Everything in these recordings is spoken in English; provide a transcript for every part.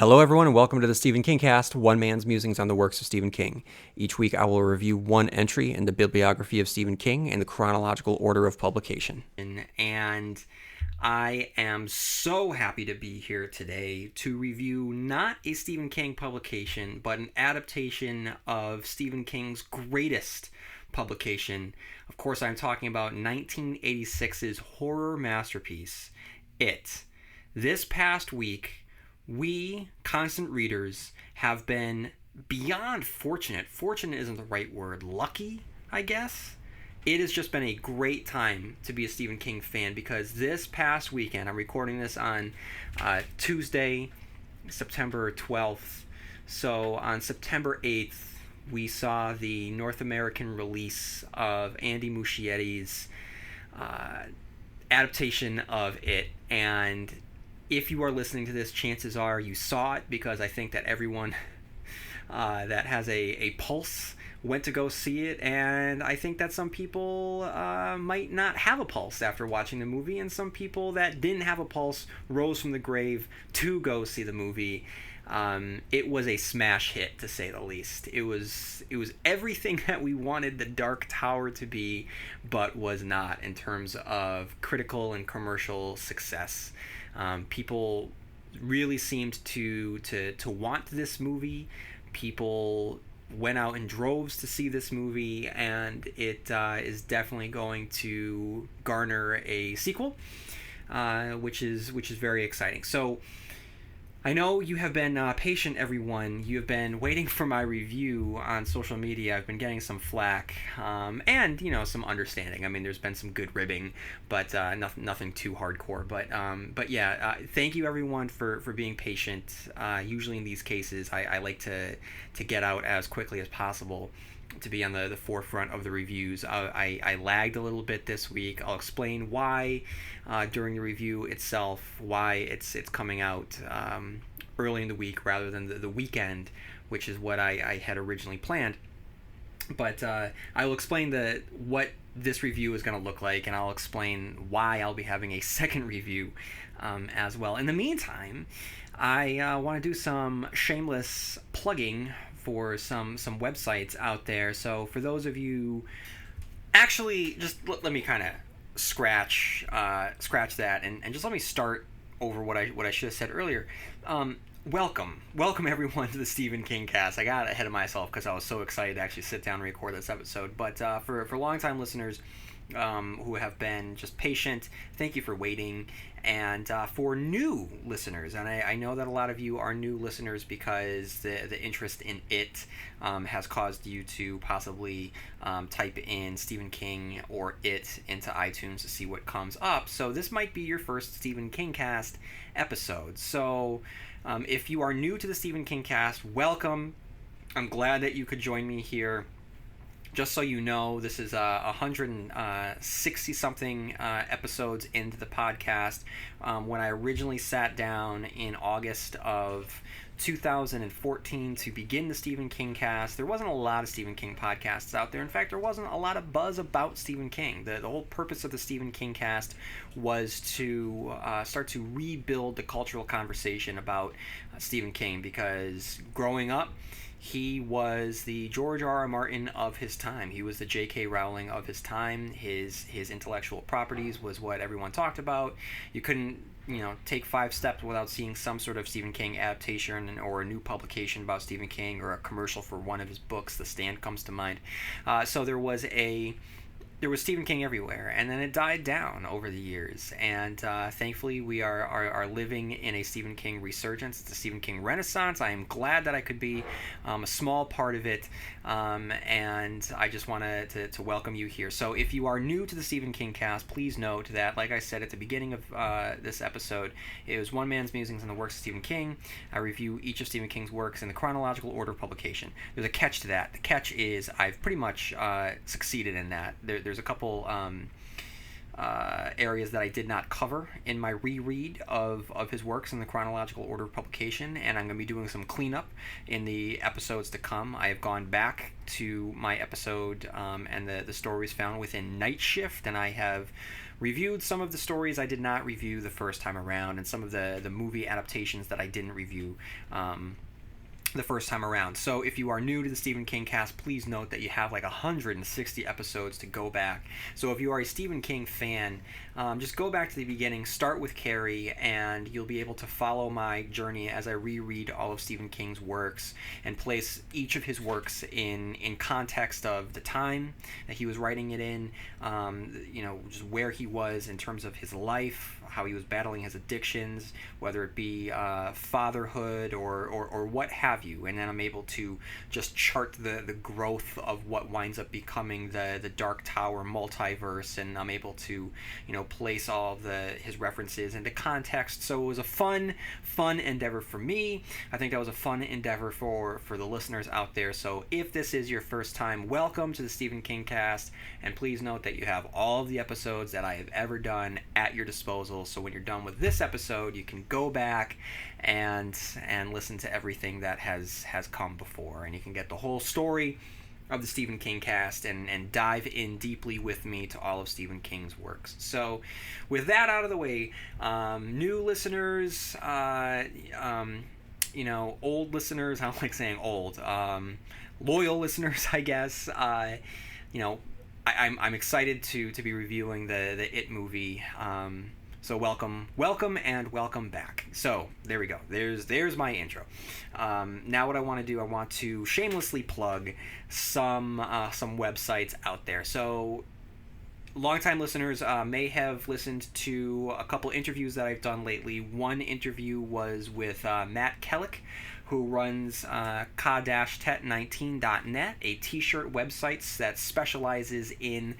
Hello, everyone, and welcome to the Stephen King Cast, one man's musings on the works of Stephen King. Each week, I will review one entry in the bibliography of Stephen King in the chronological order of publication. And I am so happy to be here today to review not a Stephen King publication, but an adaptation of Stephen King's greatest publication. Of course, I'm talking about 1986's horror masterpiece, It. This past week, we, constant readers, have been beyond fortunate. Fortunate isn't the right word. Lucky, I guess. It has just been a great time to be a Stephen King fan because this past weekend, I'm recording this on Tuesday, September 12th. So on September 8th, we saw the North American release of Andy Muscietti's adaptation of It. And if you are listening to this, chances are you saw it, because I think that everyone that has a pulse went to go see it, and I think that some people might not have a pulse after watching the movie, and some people that didn't have a pulse rose from the grave to go see the movie. It was a smash hit, to say the least. It was everything that we wanted the Dark Tower to be, but was not in terms of critical and commercial success. People really seemed to want this movie. People went out in droves to see this movie, and it is definitely going to garner a sequel, which is very exciting. So I know you have been patient, everyone. You have been waiting for my review on social media. I've been getting some flack, and some understanding. I mean, there's been some good ribbing, but nothing too hardcore. But yeah, thank you everyone for being patient. Usually in these cases, I like to get out as quickly as possible, to be on the forefront of the reviews. I lagged a little bit this week. I'll explain why during the review itself, why it's coming out early in the week rather than the weekend, which is what I had originally planned. But I will explain what this review is going to look like, and I'll explain why I'll be having a second review as well. In the meantime, I want to do some shameless plugging for some websites out there. So for those of you, actually, just let me kind of scratch that and just let me start over what I should have said earlier. Welcome everyone to the Stephen King Cast. I got ahead of myself because I was so excited to actually sit down and record this episode. But for longtime listeners who have been just patient, thank you for waiting. And for new listeners, and I know that a lot of you are new listeners because the interest in It has caused you to possibly type in Stephen King or It into iTunes to see what comes up. So this might be your first Stephen King Cast episode. So if you are new to the Stephen King Cast, welcome. I'm glad that you could join me here. Just so you know, this is 160-something episodes into the podcast. When I originally sat down in August of 2014 to begin the Stephen King Cast, there wasn't a lot of Stephen King podcasts out there. In fact, there wasn't a lot of buzz about Stephen King. The whole purpose of the Stephen King Cast was to start to rebuild the cultural conversation about Stephen King, because growing up, he was the George R.R. Martin of his time. He was the J.K. Rowling of his time. His intellectual properties was what everyone talked about. You couldn't, take 5 steps without seeing some sort of Stephen King adaptation or a new publication about Stephen King, or a commercial for one of his books. The Stand comes to mind. So there was Stephen King everywhere, and then it died down over the years. And thankfully, we are living in a Stephen King resurgence. It's a Stephen King renaissance. I am glad that I could be a small part of it, and I just want to welcome you here. So if you are new to the Stephen King Cast, please note that, like I said at the beginning of this episode, it was one man's musings on the works of Stephen King. I review each of Stephen King's works in the chronological order of publication. There's a catch to that. The catch is I've pretty much succeeded in that. There's a couple areas that I did not cover in my reread of his works in the chronological order of publication, and I'm going to be doing some cleanup in the episodes to come. I have gone back to my episode and the stories found within Night Shift, and I have reviewed some of the stories I did not review the first time around, and some of the movie adaptations that I didn't review the first time around. So if you are new to the Stephen King cast, please note that you have like 160 episodes to go back. So if you are a Stephen King fan, just go back to the beginning, start with Carrie, and you'll be able to follow my journey as I reread all of Stephen King's works and place each of his works in context of the time that he was writing it in, just where he was in terms of his life, how he was battling his addictions, whether it be fatherhood or what have you. And then I'm able to just chart the growth of what winds up becoming the Dark Tower multiverse, and I'm able to, place all of his references into context. So it was a fun endeavor for me. I think that was a fun endeavor for the listeners out there. So if this is your first time, welcome to the Stephen King cast, and please note that you have all of the episodes that I have ever done at your disposal. So when you're done with this episode, you can go back and listen to everything that has come before, and you can get the whole story of the Stephen King cast and dive in deeply with me to all of Stephen King's works. So with that out of the way, new listeners, old listeners, I don't like saying old, loyal listeners, I guess, I'm excited to be reviewing the It movie. So welcome, and welcome back. So there we go. There's my intro. Now what I want to do, I want to shamelessly plug some websites out there. So longtime listeners may have listened to a couple interviews that I've done lately. One interview was with Matt Kellick, who runs ka-tet19.net, a t-shirt website that specializes in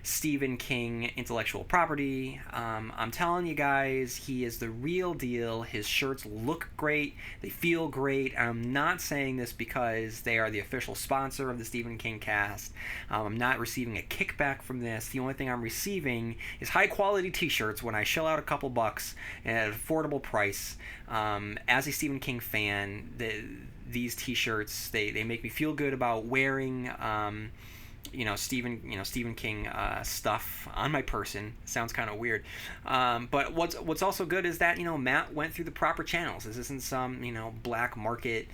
Stephen King intellectual property. I'm telling you guys, he is the real deal. His shirts look great. They feel great. I'm not saying this because they are the official sponsor of the Stephen King cast. I'm not receiving a kickback from this. The only thing I'm receiving is high quality t-shirts when I shell out a couple bucks at an affordable price. As a Stephen King fan, these t-shirts, they make me feel good about wearing Stephen King stuff on my person. Sounds kind of weird, but what's also good is that Matt went through the proper channels. This isn't some black market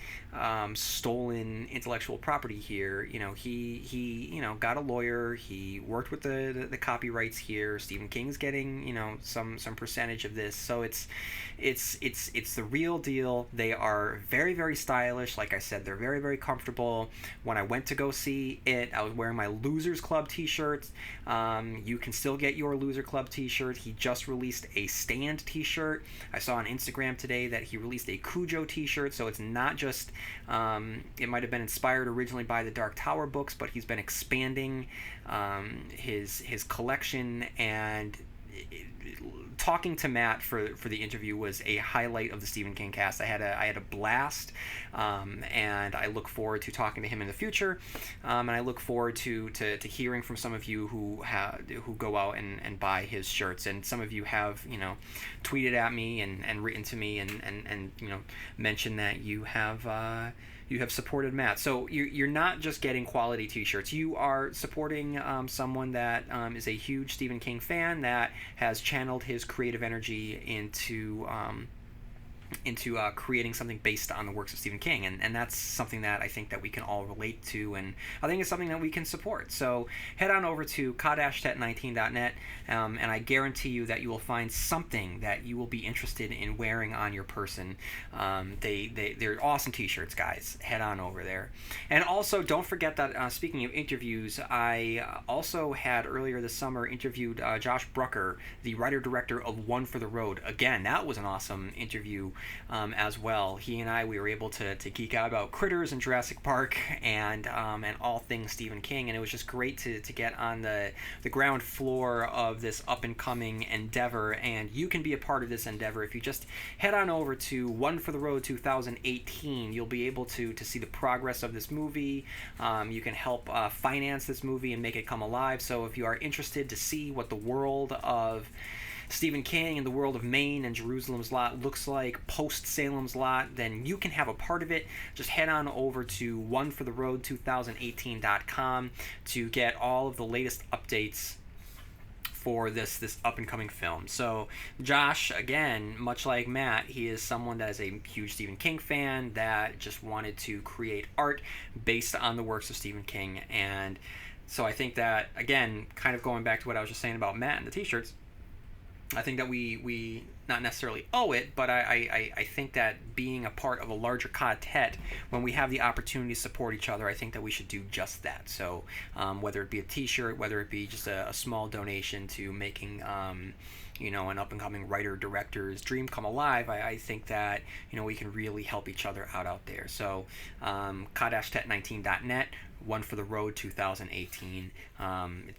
stolen intellectual property here. He got a lawyer. He worked with the copyrights here. Stephen King's getting some percentage of this, so it's the real deal. They are very, very stylish. Like I said, they're very, very comfortable. When I went to go see it, I was wearing my Losers Club t-shirt. You can still get your Loser Club t-shirt. He just released a Stand t-shirt. I saw on Instagram today that he released a Cujo t-shirt, so it's not just it might have been inspired originally by the Dark Tower books, but he's been expanding his collection, and talking to Matt for the interview was a highlight of the Stephen King cast. I had a blast, and I look forward to talking to him in the future, and I look forward to hearing from some of you who go out and buy his shirts. And some of you have tweeted at me and written to me and mentioned that you have supported Matt. So you're not just getting quality t-shirts. You are supporting someone that is a huge Stephen King fan that has channeled his creative energy into creating something based on the works of Stephen King, and that's something that I think that we can all relate to, and I think it's something that we can support. So head on over to ka-tet19.net, and I guarantee you that you will find something that you will be interested in wearing on your person. They're awesome t-shirts, guys. Head on over there. And also, don't forget that speaking of interviews, I also had earlier this summer interviewed Josh Brucker, the writer-director of One for the Road. Again, that was an awesome interview. as well. He and I, we were able to geek out about Critters and Jurassic Park and all things Stephen King, and it was just great to get on the ground floor of this up and coming endeavor. And you can be a part of this endeavor if you just head on over to One for the Road 2018. You'll be able to see the progress of this movie. You can help finance this movie and make it come alive. So if you are interested to see what the world of Stephen King and the world of Maine and Jerusalem's Lot looks like post Salem's Lot, then you can have a part of it. Just head on over to onefortheroad2018.com to get all of the latest updates for this up and coming film. So Josh, again, much like Matt, he is someone that is a huge Stephen King fan that just wanted to create art based on the works of Stephen King. And so I think that, again, kind of going back to what I was just saying about Matt and the t-shirts, I think that we not necessarily owe it, but I think that being a part of a larger quartet, when we have the opportunity to support each other, I think that we should do just that. So whether it be a t-shirt, whether it be just a small donation to making an up-and-coming writer-director's dream come alive, I think that we can really help each other out there. So ka-tet19.net, One for the Road 2018.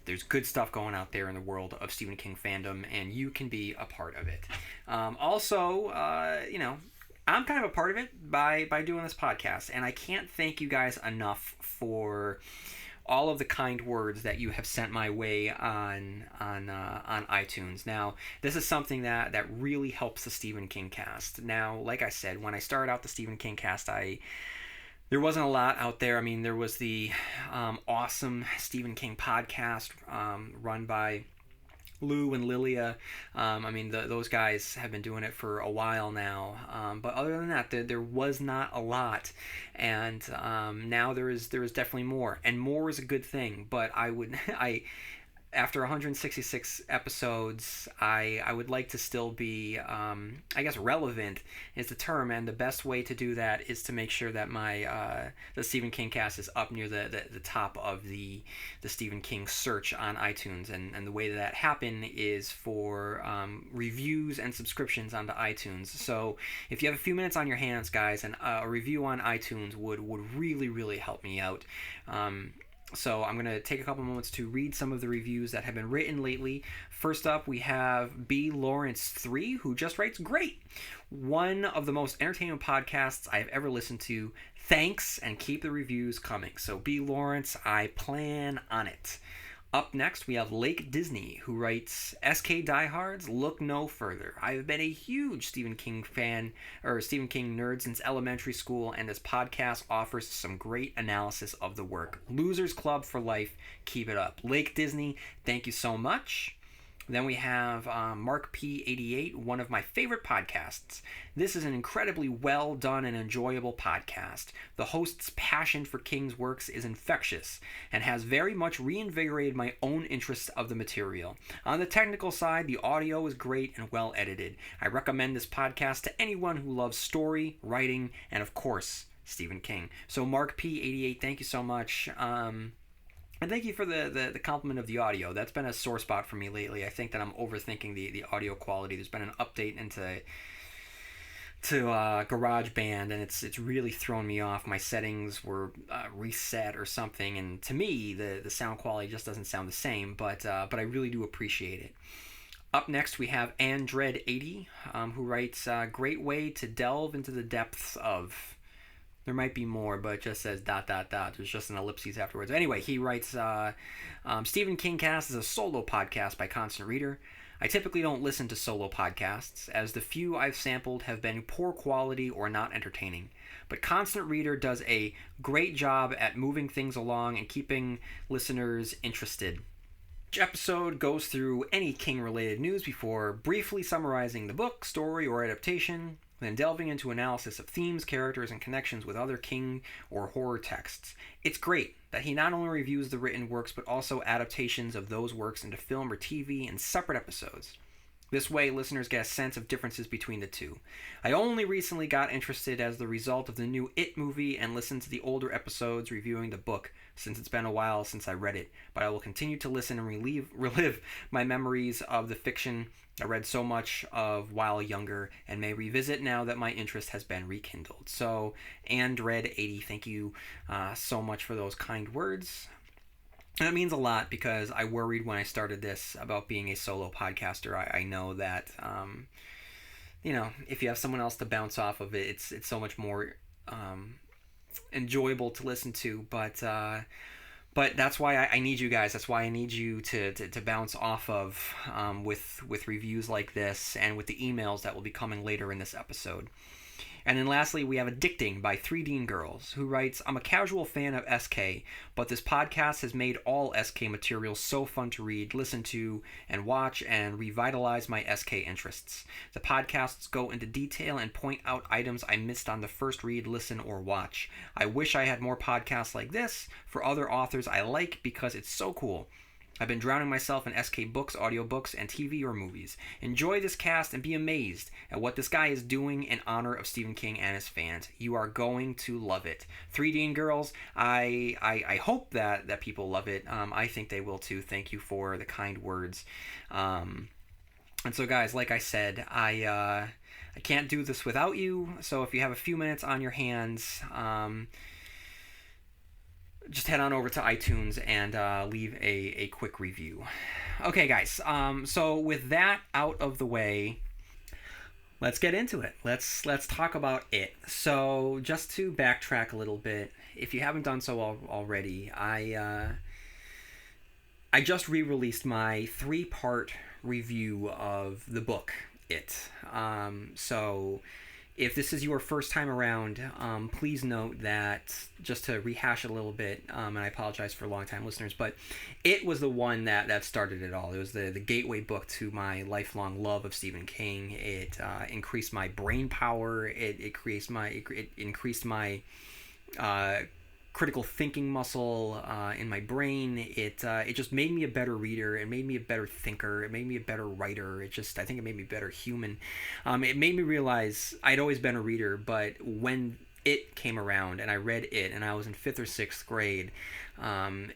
There's good stuff going out there in the world of Stephen King fandom, and you can be a part of it. Also, I'm kind of a part of it by doing this podcast, and I can't thank you guys enough for all of the kind words that you have sent my way on iTunes. Now, this is something that really helps the Stephen King cast. Now, like I said, when I started out the Stephen King cast, there wasn't a lot out there. I mean, there was the awesome Stephen King podcast run by Lou and Lilia. Those guys have been doing it for a while now. But other than that, there was not a lot. And now there is definitely more. And more is a good thing. But after 166 episodes, I would like to still be, relevant is the term, and the best way to do that is to make sure that my the Stephen King cast is up near the top of the Stephen King search on iTunes, and the way that happen is for reviews and subscriptions onto iTunes. So if you have a few minutes on your hands, guys, and a review on iTunes would really, really help me out. So I'm going to take a couple moments to read some of the reviews that have been written lately. First up, we have B. Lawrence 3, who just writes, "Great! One of the most entertaining podcasts I've ever listened to. Thanks, and keep the reviews coming." So B. Lawrence, I plan on it. Up next, we have Lake Disney, who writes, "SK Diehards, look no further. I've been a huge Stephen King nerd since elementary school, and this podcast offers some great analysis of the work. Losers Club for life. Keep it up." Lake Disney, thank you so much. Then we have Mark P88, one of my favorite podcasts. "This is an incredibly well done and enjoyable podcast. The host's passion for King's works is infectious and has very much reinvigorated my own interest of the material. On the technical side, the audio is great and well edited. I recommend this podcast to anyone who loves story, writing, and of course, Stephen King." So Mark P88, thank you so much. And thank you for the compliment of the audio. That's been a sore spot for me lately. I think that I'm overthinking the audio quality. There's been an update into GarageBand, and it's really thrown me off. My settings were reset or something, and to me, the sound quality just doesn't sound the same, but I really do appreciate it. Up next, we have Andred80, who writes, "Great way to delve into the depths of..." There might be more, but it just says ... There's just an ellipses afterwards. Anyway, he writes, "Stephen King Cast is a solo podcast by Constant Reader. I typically don't listen to solo podcasts, as the few I've sampled have been poor quality or not entertaining. But Constant Reader does a great job at moving things along and keeping listeners interested. Each episode goes through any King-related news before briefly summarizing the book, story, or adaptation, then delving into analysis of themes, characters, and connections with other King or horror texts. It's great that he not only reviews the written works, but also adaptations of those works into film or TV in separate episodes. This way, listeners get a sense of differences between the two. I only recently got interested as the result of the new It movie and listened to the older episodes reviewing the book, since it's been a while since I read it, but I will continue to listen and relive my memories of the fiction I read so much of while younger, and may revisit now that my interest has been rekindled. So, Andred80, thank you so much for those kind words. And that means a lot because I worried when I started this about being a solo podcaster. I know that, if you have someone else to bounce off of it, it's so much more enjoyable to listen to. But that's why I need you guys. That's why I need you to bounce off of with reviews like this and with the emails that will be coming later in this episode. And then lastly, we have Addicting by 3Dean Girls, who writes, I'm a casual fan of SK, but this podcast has made all SK material so fun to read, listen to, and watch, and revitalize my SK interests. The podcasts go into detail and point out items I missed on the first read, listen, or watch. I wish I had more podcasts like this for other authors I like because it's so cool. I've been drowning myself in SK books, audiobooks, and TV or movies. Enjoy this cast and be amazed at what this guy is doing in honor of Stephen King and his fans. You are going to love it. 3Dean Girls, I hope that people love it. I think they will too. Thank you for the kind words. And so guys, like I said, I can't do this without you. So if you have a few minutes on your hands, just head on over to iTunes and leave a quick review. Okay, guys. So with that out of the way, let's get into it. Let's talk about it. So just to backtrack a little bit, if you haven't done so already, I just re-released my 3-part review of the book It. So if this is your first time around, please note that, just to rehash it a little bit, and I apologize for long-time listeners, but It was the one that started it all. It was the gateway book to my lifelong love of Stephen King. It increased my brain power. It increased my critical thinking muscle in my brain. It just made me a better reader. It made me a better thinker. It made me a better writer. I think it made me a better human. It made me realize I'd always been a reader, but when It came around and I read It and I was in 5th or 6th grade,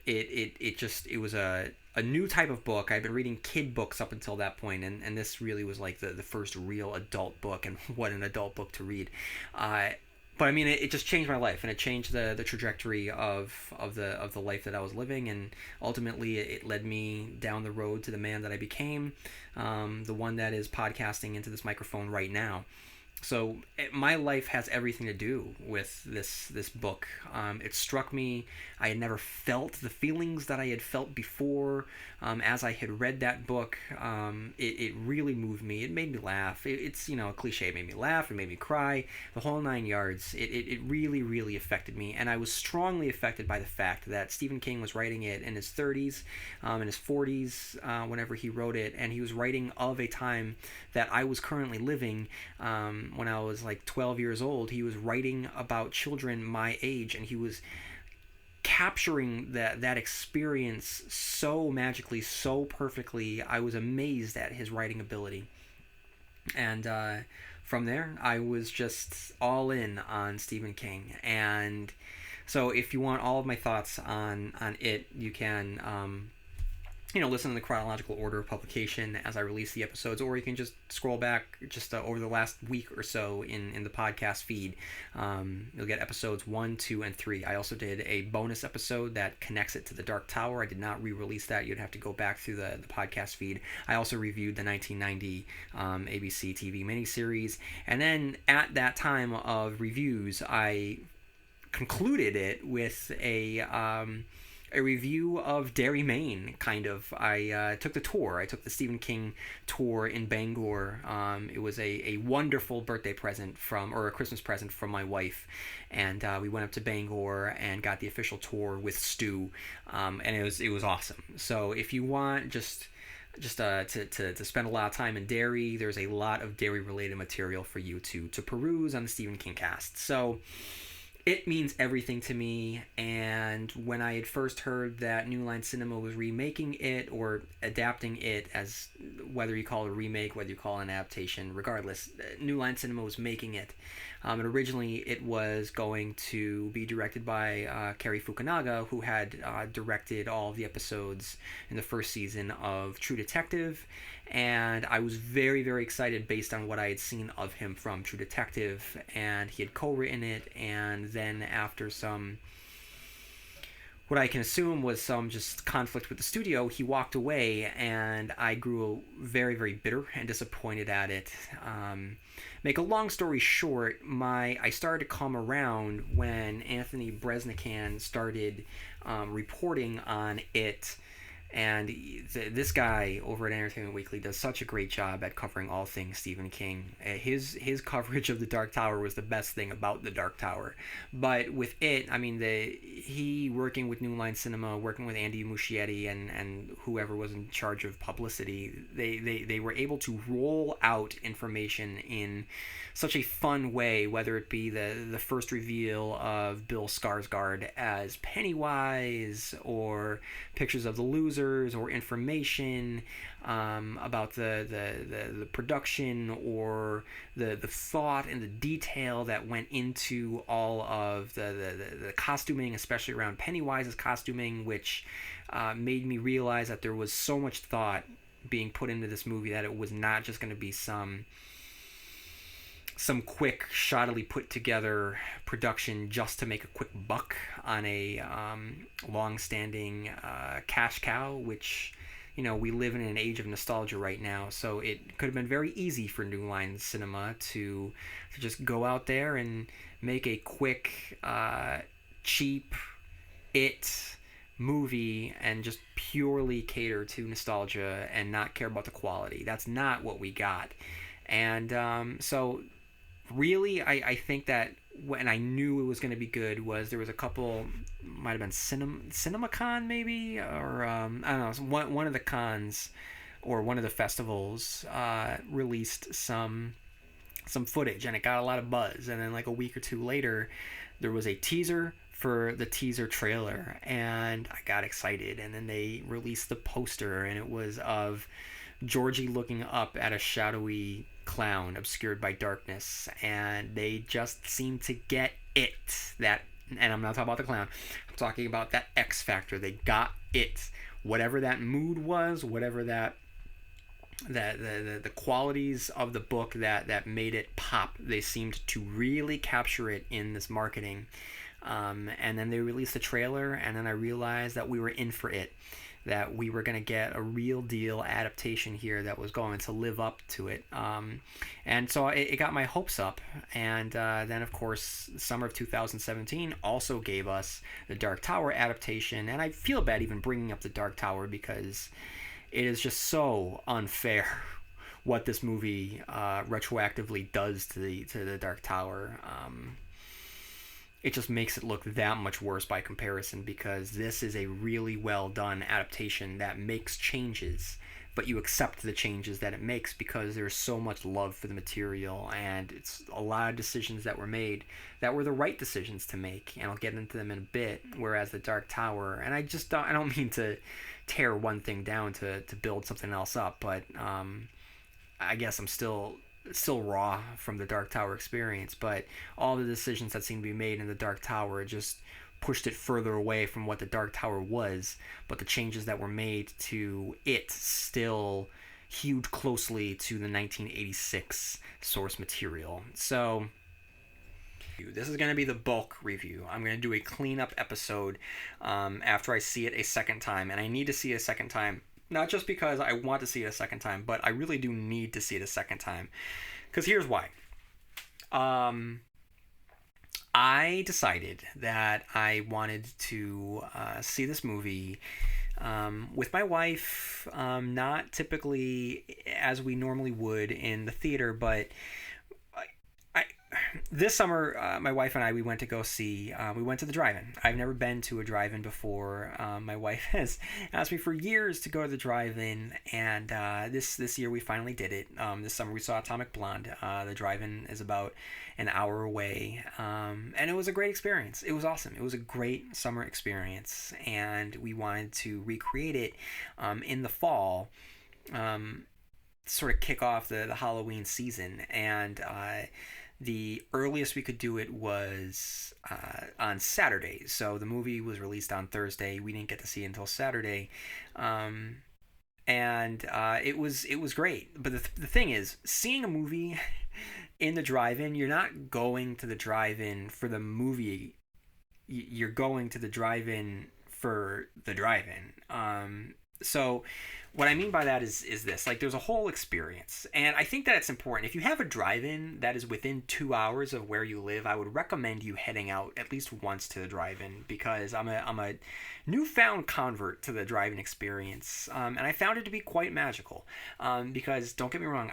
it was a new type of book. I'd been reading kid books up until that point, and this really was like the first real adult book, and what an adult book to read. But I mean, it just changed my life, and it changed the trajectory of the life that I was living, and ultimately it led me down the road to the man that I became, the one that is podcasting into this microphone right now. So my life has everything to do with this book. It struck me. I had never felt the feelings that I had felt before. As I had read that book, it really moved me. It made me laugh. It's a cliche. It made me laugh. It made me cry. The whole 9 yards. It really, really affected me. And I was strongly affected by the fact that Stephen King was writing it in his 30s, in his 40s, whenever he wrote it. And he was writing of a time that I was currently living. When I was like 12 years old, he was writing about children my age, and he was capturing that experience so magically, so perfectly. I was amazed at his writing ability. And from there, I was just all in on Stephen King. And so if you want all of my thoughts on It, you can listen in the chronological order of publication as I release the episodes, or you can just scroll back just over the last week or so in the podcast feed. You'll get episodes 1, 2, and 3. I also did a bonus episode that connects it to The Dark Tower. I did not re-release that. You'd have to go back through the podcast feed. I also reviewed the 1990 ABC TV miniseries. And then at that time of reviews, I concluded it with a review of Derry, Maine, kind of. I took the tour. I took the Stephen King tour in Bangor. It was a wonderful birthday present or a Christmas present from my wife. And we went up to Bangor and got the official tour with Stu. And it was awesome. So if you want just to spend a lot of time in Derry, there's a lot of Derry-related material for you to peruse on the Stephen King cast. So it means everything to me. And when I had first heard that New Line Cinema was remaking it or adapting it, as whether you call it a remake, whether you call it an adaptation, regardless, New Line Cinema was making it. And originally it was going to be directed by Cary Fukunaga, who had directed all of the episodes in the first season of True Detective. And I was very, very excited based on what I had seen of him from True Detective. And he had co-written it, and then after some, what I can assume was some just conflict with the studio, he walked away, and I grew very, very bitter and disappointed at it. Make a long story short, I started to come around when Anthony Breznican started reporting on it. And this guy over at Entertainment Weekly does such a great job at covering all things Stephen King. His coverage of The Dark Tower was the best thing about The Dark Tower. But with it, I mean, he working with New Line Cinema, working with Andy Muscietti and whoever was in charge of publicity, they were able to roll out information in such a fun way, whether it be the first reveal of Bill Skarsgård as Pennywise, or pictures of the losers, or information about the production, or the thought and the detail that went into all of the costuming, especially around Pennywise's costuming, which made me realize that there was so much thought being put into this movie, that it was not just going to be some quick, shoddily put together production just to make a quick buck on a long-standing cash cow, which, you know, we live in an age of nostalgia right now. So it could have been very easy for New Line Cinema to just go out there and make a quick, cheap movie and just purely cater to nostalgia and not care about the quality. That's not what we got. And so really, I think that when I knew it was going to be good was there was a couple, might have been CinemaCon maybe, or I don't know, one of the cons or one of the festivals released some footage, and it got a lot of buzz. And then like a week or two later, there was a teaser for the teaser trailer, and I got excited. And then they released the poster, and it was of Georgie looking up at a shadowy clown obscured by darkness, and they just seemed to get it. That, and I'm not talking about the clown, I'm talking about that X factor. They got it. Whatever that mood was, whatever that the qualities of the book that made it pop, they seemed to really capture it in this marketing. And then they released the trailer, and then I realized that we were in for it, that we were going to get a real deal adaptation here that was going to live up to it. And so it got my hopes up. And then, of course, summer of 2017 also gave us the Dark Tower adaptation. And I feel bad even bringing up the Dark Tower, because it is just so unfair what this movie retroactively does to the Dark Tower. It just makes it look that much worse by comparison, because this is a really well done adaptation that makes changes, but you accept the changes that it makes because there's so much love for the material, and it's a lot of decisions that were made that were the right decisions to make, and I'll get into them in a bit. Whereas the Dark Tower, and I don't mean to tear one thing down to build something else up, but I guess I'm still raw from the Dark Tower experience, but all the decisions that seem to be made in the Dark Tower just pushed it further away from what the Dark Tower was, but the changes that were made to it still hewed closely to the 1986 source material. So this is going to be the bulk review. I'm going to do a cleanup episode after I see it a second time, and I need to see it a second time. Not just because I want to see it a second time, but I really do need to see it a second time. Because here's why. I decided that I wanted to see this movie with my wife, not typically as we normally would in the theater, but this summer, my wife and I, we went to go see. We went to the drive-in. I've never been to a drive-in before. My wife has asked me for years to go to the drive-in, and this year we finally did it. This summer we saw Atomic Blonde. The drive-in is about an hour away, and it was a great experience. It was awesome. It was a great summer experience, and we wanted to recreate it in the fall. Sort of kick off the Halloween season, and the earliest we could do it was on Saturday. So the movie was released on Thursday. We didn't get to see it until Saturday, and it was great. But the thing is, seeing a movie in the drive-in, you're not going to the drive-in for the movie. You're going to the drive-in for the drive-in. So what I mean by that is this, like, there's a whole experience, and I think that it's important. If you have a drive-in that is within 2 hours of where you live, I would recommend you heading out at least once to the drive-in, because I'm a newfound convert to the drive-in experience, and I found it to be quite magical, because don't get me wrong,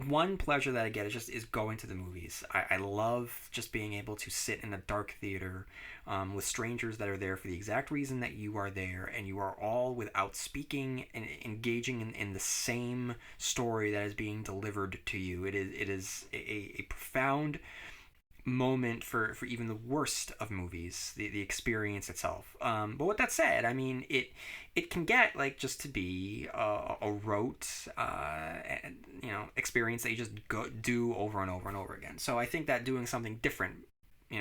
one pleasure that I get is going to the movies. I love just being able to sit in a dark theater with strangers that are there for the exact reason that you are there, and you are all, without speaking, and engaging in the same story that is being delivered to you. It is a profound moment for even the worst of movies, the experience itself. But with that said, I mean, it can get, like, just to be a rote experience that you just do over and over and over again. So I think that doing something different,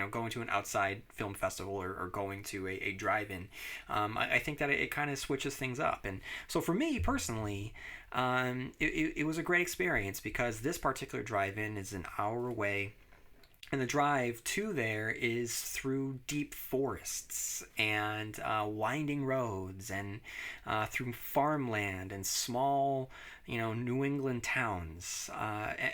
going to an outside film festival, or going to a drive-in, I think that it kind of switches things up. And so for me personally, it was a great experience, because this particular drive-in is an hour away. And the drive to there is through deep forests and winding roads, and through farmland and small, New England towns.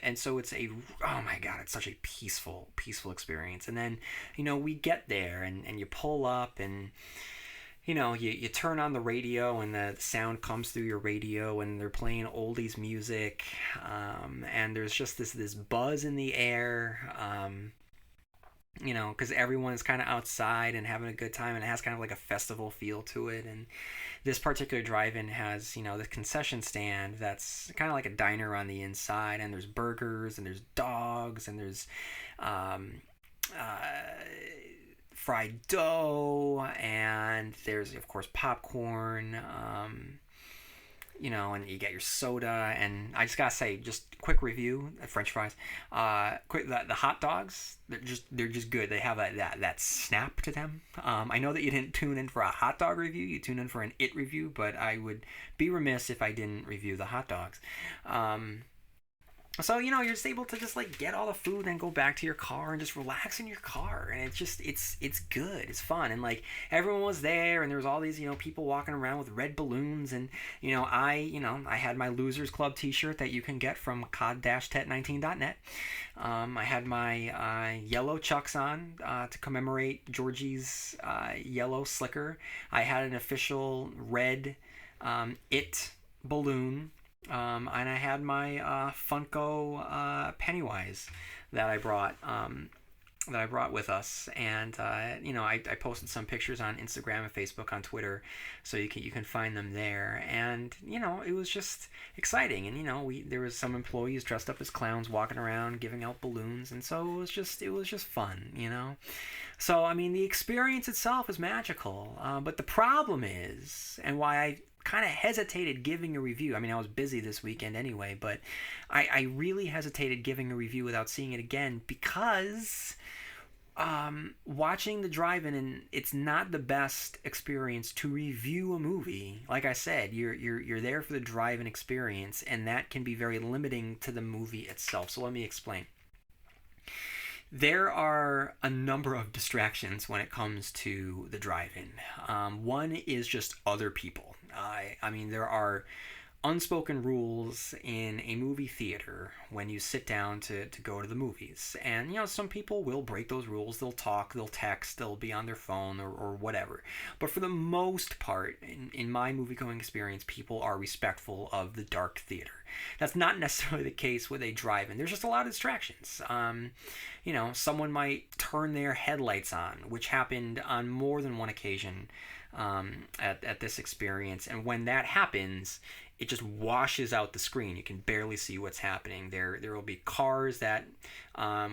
And so it's oh my God, it's such a peaceful experience. And then, we get there, and you pull up, and you turn on the radio, and the sound comes through your radio, and they're playing oldies music, and there's just this buzz in the air, because everyone's kind of outside and having a good time, and it has kind of like a festival feel to it. And this particular drive-in has, the concession stand that's kind of like a diner on the inside, and there's burgers, and there's dogs, and there's fried dough, and there's, of course, popcorn, and you get your soda. And I just gotta say, just quick review, French fries, the hot dogs, they're just good. They have that snap to them. I know that you didn't tune in for a hot dog review, you tuned in for an it review, but I would be remiss if I didn't review the hot dogs. So, you're just able to just, like, get all the food and go back to your car and just relax in your car. And it's good. It's fun. And, like, everyone was there, and there was all these, people walking around with red balloons. And, I had my Losers Club t-shirt that you can get from cod-tet19.net. I had my yellow Chucks on to commemorate Georgie's yellow slicker. I had an official red It balloon. And I had my Funko Pennywise that I brought with us, and I posted some pictures on Instagram and Facebook, on Twitter, so you can find them there. And it was just exciting, and there was some employees dressed up as clowns walking around giving out balloons, and so it was just fun. So I mean, the experience itself is magical, but the problem is, and why I kind of hesitated giving a review. I mean, I was busy this weekend anyway, but I really hesitated giving a review without seeing it again, because watching the drive-in, and it's not the best experience to review a movie. Like I said, you're there for the drive-in experience, and that can be very limiting to the movie itself. So let me explain. There are a number of distractions when it comes to the drive-in. One is just other people. I mean, there are unspoken rules in a movie theater when you sit down to go to the movies. And, some people will break those rules. They'll talk, they'll text, they'll be on their phone or whatever. But for the most part, in my movie going experience, people are respectful of the dark theater. That's not necessarily the case with a drive-in. There's just a lot of distractions. Someone might turn their headlights on, which happened on more than one occasion at this experience. And when that happens, it just washes out the screen. You can barely see what's happening. There will be cars that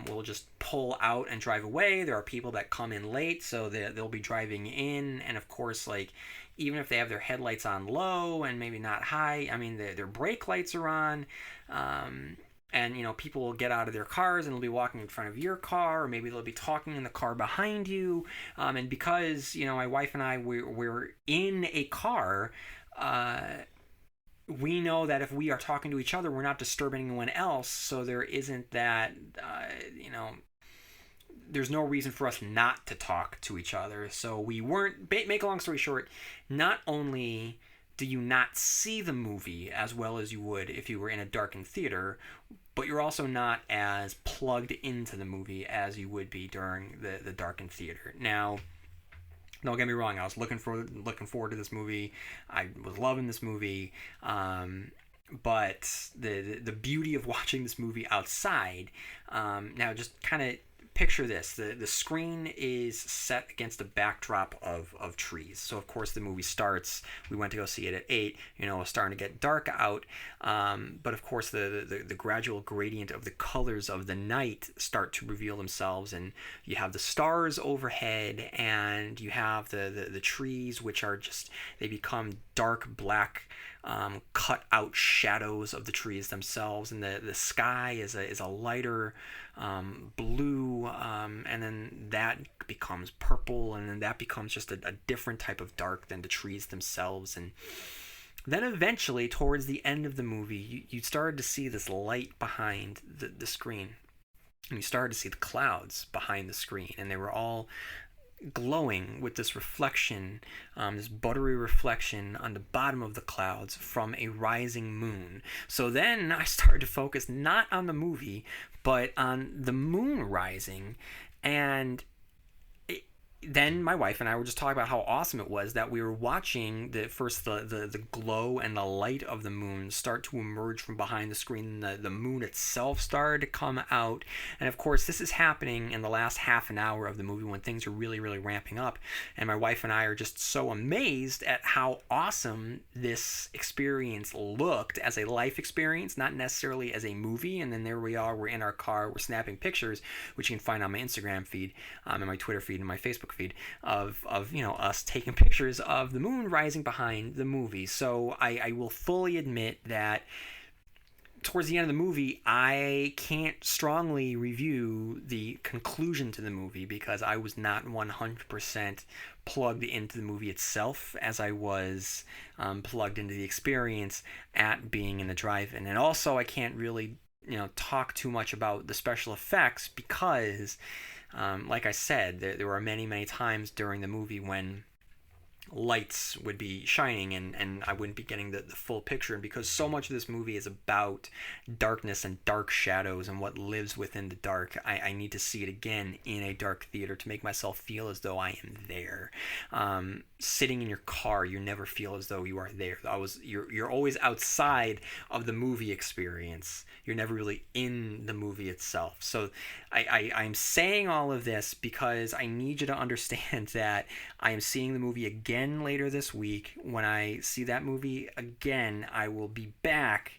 will just pull out and drive away. There are people that come in late, so they'll be driving in. And of course, like, even if they have their headlights on low and maybe not high, I mean, their brake lights are on. And people will get out of their cars and they'll be walking in front of your car, or maybe they'll be talking in the car behind you. And because my wife and I we're in a car, we know that if we are talking to each other, we're not disturbing anyone else. So there isn't that there's no reason for us not to talk to each other. So we weren't. Make a long story short, not only do you not see the movie as well as you would if you were in a darkened theater, but you're also not as plugged into the movie as you would be during the darkened theater. Now, don't get me wrong, I was looking forward to this movie. I was loving this movie. But the beauty of watching this movie outside, now just kind of picture this. The screen is set against a backdrop of trees. So, of course, the movie starts. We went to go see it at 8. It's starting to get dark out. But, of course, the gradual gradient of the colors of the night start to reveal themselves. And you have the stars overhead, and you have the trees, which are just, they become dark black, cut out shadows of the trees themselves, and the sky is a lighter blue, and then that becomes purple, and then that becomes just a different type of dark than the trees themselves. And then eventually, towards the end of the movie, you started to see this light behind the screen, and you started to see the clouds behind the screen, and they were all glowing with this reflection, this buttery reflection on the bottom of the clouds from a rising moon. So then I started to focus not on the movie, but on the moon rising. And then my wife and I were just talking about how awesome it was that we were watching the glow and the light of the moon start to emerge from behind the screen. The moon itself started to come out. And of course, this is happening in the last half an hour of the movie when things are really, really ramping up. And my wife and I are just so amazed at how awesome this experience looked as a life experience, not necessarily as a movie. And then there we are, we're in our car, we're snapping pictures, which you can find on my Instagram feed, and my Twitter feed, and my Facebook feed of us taking pictures of the moon rising behind the movie. So I will fully admit that towards the end of the movie, I can't strongly review the conclusion to the movie because I was not 100% plugged into the movie itself as I was plugged into the experience at being in the drive-in. And also, I can't really talk too much about the special effects because like I said, there were many, many times during the movie when lights would be shining and I wouldn't be getting the full picture. And because so much of this movie is about darkness and dark shadows and what lives within the dark, I need to see it again in a dark theater to make myself feel as though I am there. Sitting in your car, you never feel as though you are there. You're always outside of the movie experience. You're never really in the movie itself. So I'm saying all of this because I need you to understand that I am seeing the movie again later this week. When I see that movie again, I will be back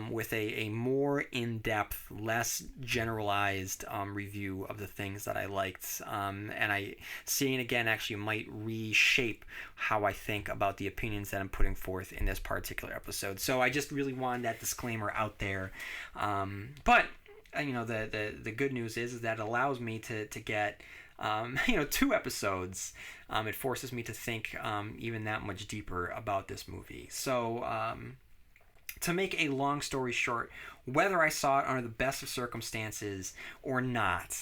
with a more in-depth, less generalized review of the things that I liked. And seeing it again actually might reshape how I think about the opinions that I'm putting forth in this particular episode. So I just really wanted that disclaimer out there. But the good news is that it allows me to get 2 episodes. It forces me to think even that much deeper about this movie. So to make a long story short, whether I saw it under the best of circumstances or not,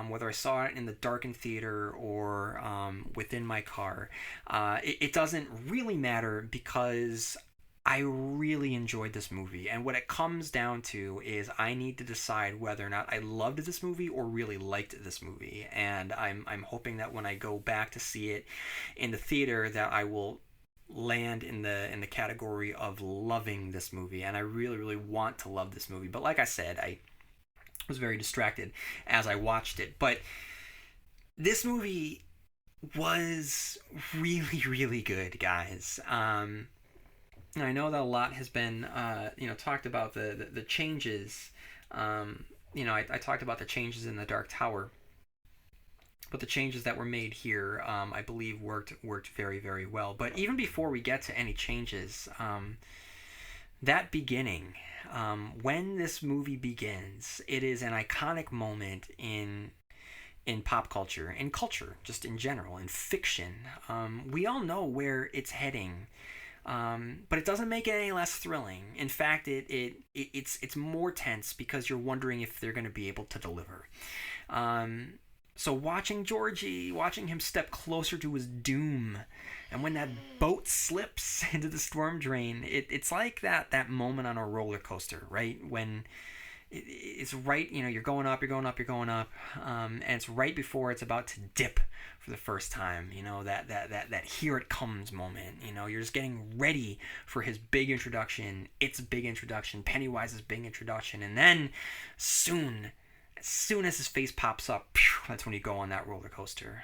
whether I saw it in the darkened theater or within my car, it doesn't really matter because I really enjoyed this movie, and what it comes down to is I need to decide whether or not I loved this movie or really liked this movie. And I'm hoping that when I go back to see it in the theater, that I will land in the category of loving this movie. And I really really want to love this movie. But like I said, I was very distracted as I watched it. But this movie was really really good, guys. I know that a lot has been, talked about the changes. I talked about the changes in the Dark Tower, but the changes that were made here, I believe, worked very very well. But even before we get to any changes, that beginning, when this movie begins, it is an iconic moment in pop culture, in culture, just in general, in fiction. We all know where it's heading. But it doesn't make it any less thrilling. In fact, it's more tense because you're wondering if they're going to be able to deliver. So watching Georgie, watching him step closer to his doom, and when that boat slips into the storm drain, it's like that moment on a roller coaster, right? When it's right, you're going up, you're going up, you're going up, and it's right before it's about to dip for the first time. That here it comes moment. You're just getting ready for his big introduction. It's a big introduction, Pennywise's big introduction, and then as soon as his face pops up, that's when you go on that roller coaster.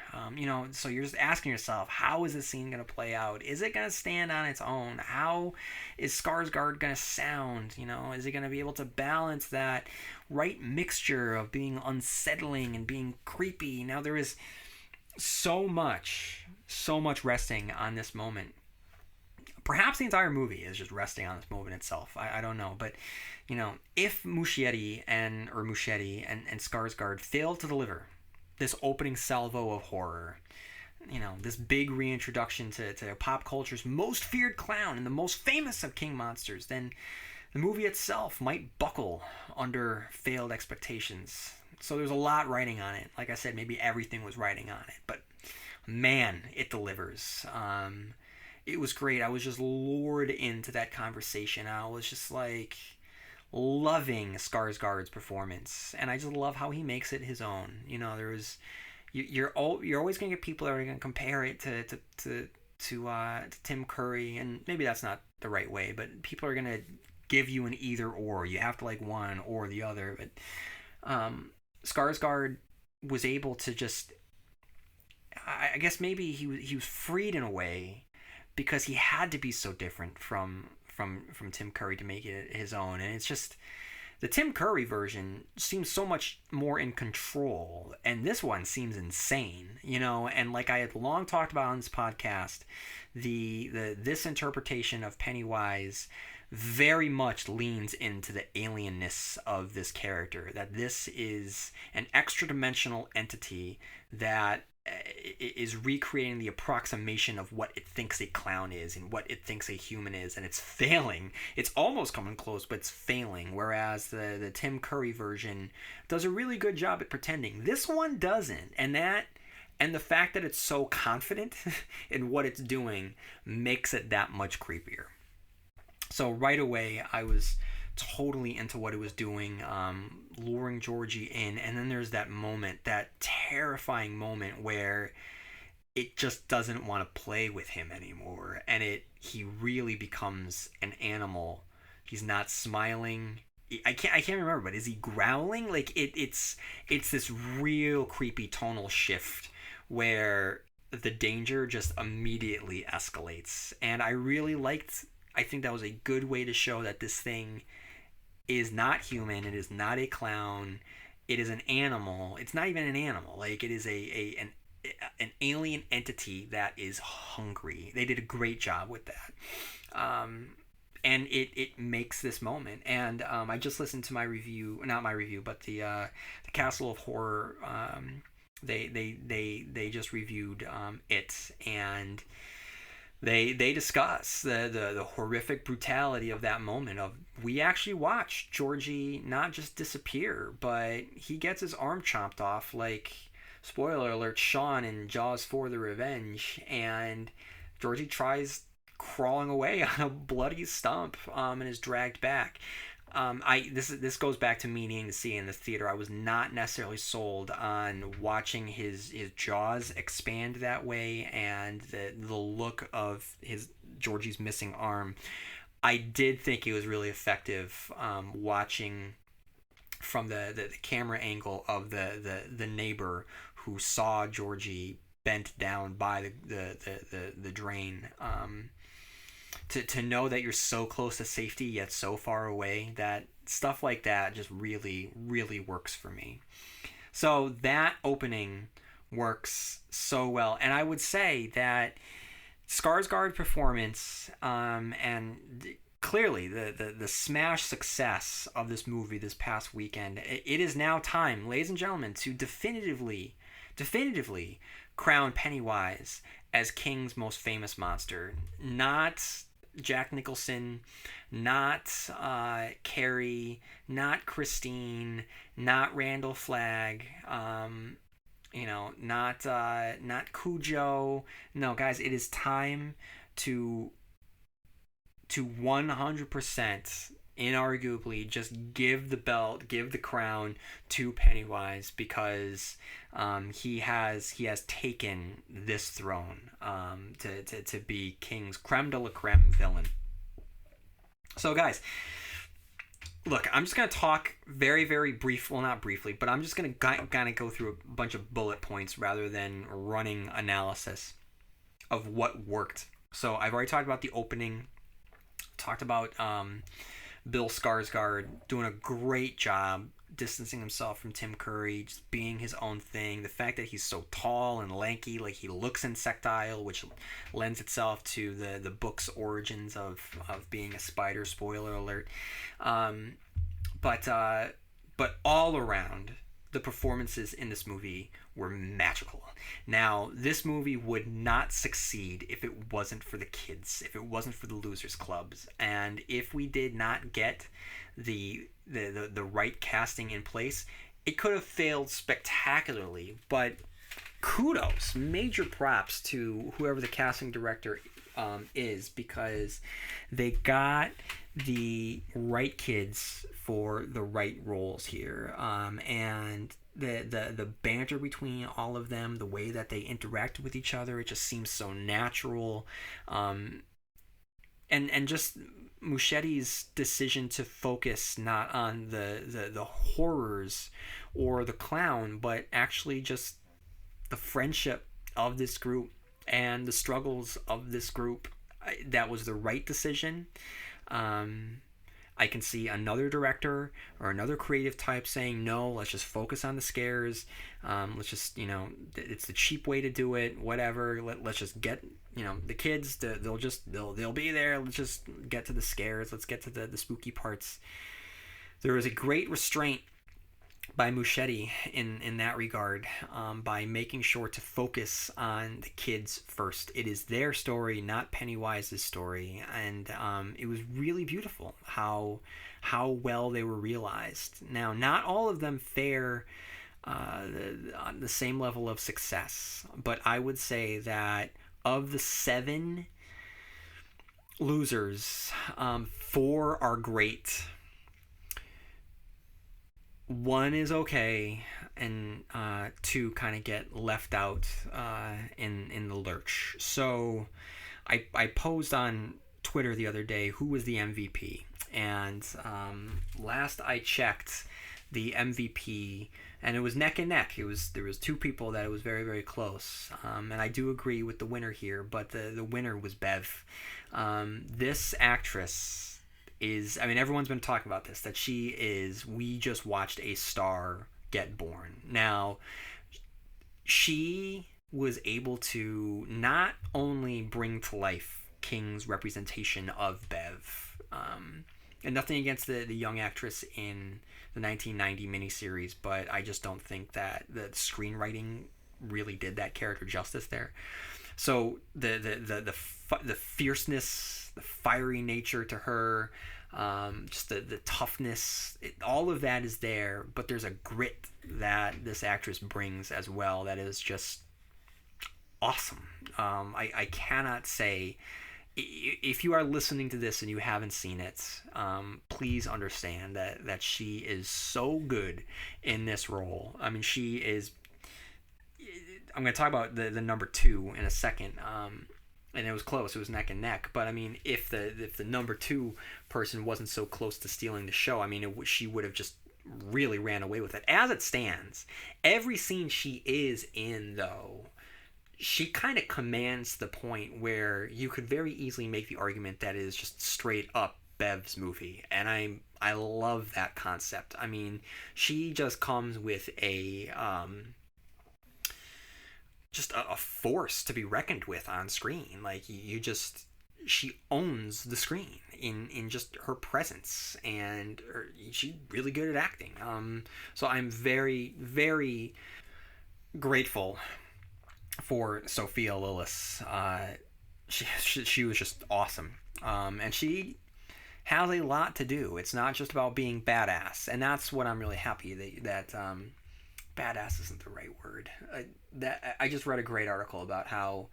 So you're just asking yourself, how is this scene going to play out? Is it going to stand on its own? How is Skarsgård going to sound? Is he going to be able to balance that right mixture of being unsettling and being creepy? Now, there is so much resting on this moment. Perhaps the entire movie is just resting on this moment itself. I don't know, but if Muscietti and Skarsgård failed to deliver this opening salvo of horror, this big reintroduction to pop culture's most feared clown and the most famous of king monsters, then the movie itself might buckle under failed expectations. So there's a lot riding on it. Like I said, maybe everything was riding on it, but man, it delivers. It was great. I was just lured into that conversation. I was just like loving Skarsgård's performance, and I just love how he makes it his own. You're always gonna get people that are gonna compare it to Tim Curry, and maybe that's not the right way, but people are gonna give you an either or. You have to like one or the other. But Skarsgård was able to just, I guess maybe he was freed in a way, because he had to be so different from Tim Curry to make it his own. And it's just, the Tim Curry version seems so much more in control, and this one seems insane, and like I had long talked about on this podcast, this interpretation of Pennywise very much leans into the alienness of this character, that this is an extra dimensional entity that is recreating the approximation of what it thinks a clown is and what it thinks a human is, and it's failing. It's almost coming close, but it's failing, whereas the Tim Curry version does a really good job at pretending. This one doesn't, and the fact that it's so confident in what it's doing makes it that much creepier. So right away, I was totally into what it was doing, luring Georgie in, and then there's that moment, that terrifying moment where it just doesn't want to play with him anymore, and he really becomes an animal. He's not smiling. I can't remember, but is he growling? Like it's this real creepy tonal shift where the danger just immediately escalates, and I think that was a good way to show that this thing is not human. It is not a clown. It is an animal. It's not even an animal. Like, it is an alien entity that is hungry. They did a great job with that. And it makes this moment. And I just listened to my review, not my review, but the Castle of Horror. They just reviewed it, and they discuss the horrific brutality of that moment. We actually watched Georgie not just disappear, but he gets his arm chopped off, like, spoiler alert, Sean in Jaws 4: The Revenge, and Georgie tries crawling away on a bloody stump, and is dragged back. This goes back to me needing to see in the theater. I was not necessarily sold on watching his jaws expand that way, and the look of his Georgie's missing arm. I did think it was really effective, watching from the camera angle of the neighbor who saw Georgie bent down by the drain. To know that you're so close to safety yet so far away, that stuff like that just really, really works for me. So that opening works so well. And I would say that Skarsgård performance, and clearly the smash success of this movie this past weekend, it is now time, ladies and gentlemen, to definitively crown Pennywise as King's most famous monster. Not Jack Nicholson, not Carrie, not Christine, not Randall Flagg, not Cujo. No, guys, it is time to 100% inarguably just give the belt, give the crown to Pennywise, because he has taken this throne, to be King's creme de la creme villain. So guys, look, I'm just going to talk very, very not briefly, but I'm just going to kind of go through a bunch of bullet points rather than running analysis of what worked. So I've already talked about the opening, talked about Bill Skarsgård doing a great job distancing himself from Tim Curry, just being his own thing. The fact that he's so tall and lanky, like he looks insectile, which lends itself to the book's origins of being a spider, spoiler alert. But all around, the performances in this movie were magical. Now, this movie would not succeed if it wasn't for the kids, if it wasn't for the Losers Clubs, and if we did not get the right casting in place, it could have failed spectacularly. But kudos, major props to whoever the casting director is, because they got the right kids for the right roles here, and the banter between all of them, the way that they interact with each other, it just seems so natural, and just Muschietti's decision to focus not on the horrors or the clown, but actually just the friendship of this group and the struggles of this group. That was the right decision. I can see another director or another creative type saying, no, let's just focus on the scares. Let's just, it's the cheap way to do it, whatever. Let's just get, the kids, they'll be there. Let's just get to the scares. Let's get to the spooky parts. There was a great restraint by Musschietti in that regard, by making sure to focus on the kids first. It is their story, not Pennywise's story, and it was really beautiful how well they were realized. Now, not all of them fare on the same level of success, but I would say that of the 7 losers, 4 are great. 1 is okay, and 2 kind of get left out in the lurch. So I posed on Twitter the other day who was the MVP, and last I checked, the MVP, and it was neck and neck. There was 2 people that it was very, very close, and I do agree with the winner here, but the winner was Bev. This actress is, everyone's been talking about this, that we just watched a star get born. Now, she was able to not only bring to life King's representation of Bev, and nothing against the young actress in the 1990 miniseries, but I just don't think that the screenwriting really did that character justice there. So the fierceness, the fiery nature to her, just the toughness, all of that is there, but there's a grit that this actress brings as well that is just awesome. I cannot say if you are listening to this and you haven't seen it, please understand that she is so good in this role. I mean, she is. I'm going to talk about the number two in a second. And it was close. It was neck and neck. But I mean, if the number two person wasn't so close to stealing the show, I mean, she would have just really ran away with it. As it stands, every scene she is in, though, she kind of commands the point where you could very easily make the argument that it is just straight up Bev's movie, and I love that concept. I mean, she just comes with a force to be reckoned with on screen. Like, you just, she owns the screen in just her presence, and she's really good at acting. So I'm very, very grateful for Sophia Lillis. She was just awesome. And she has a lot to do. It's not just about being badass, and that's what I'm really happy that badass isn't the right word. I just read a great article about how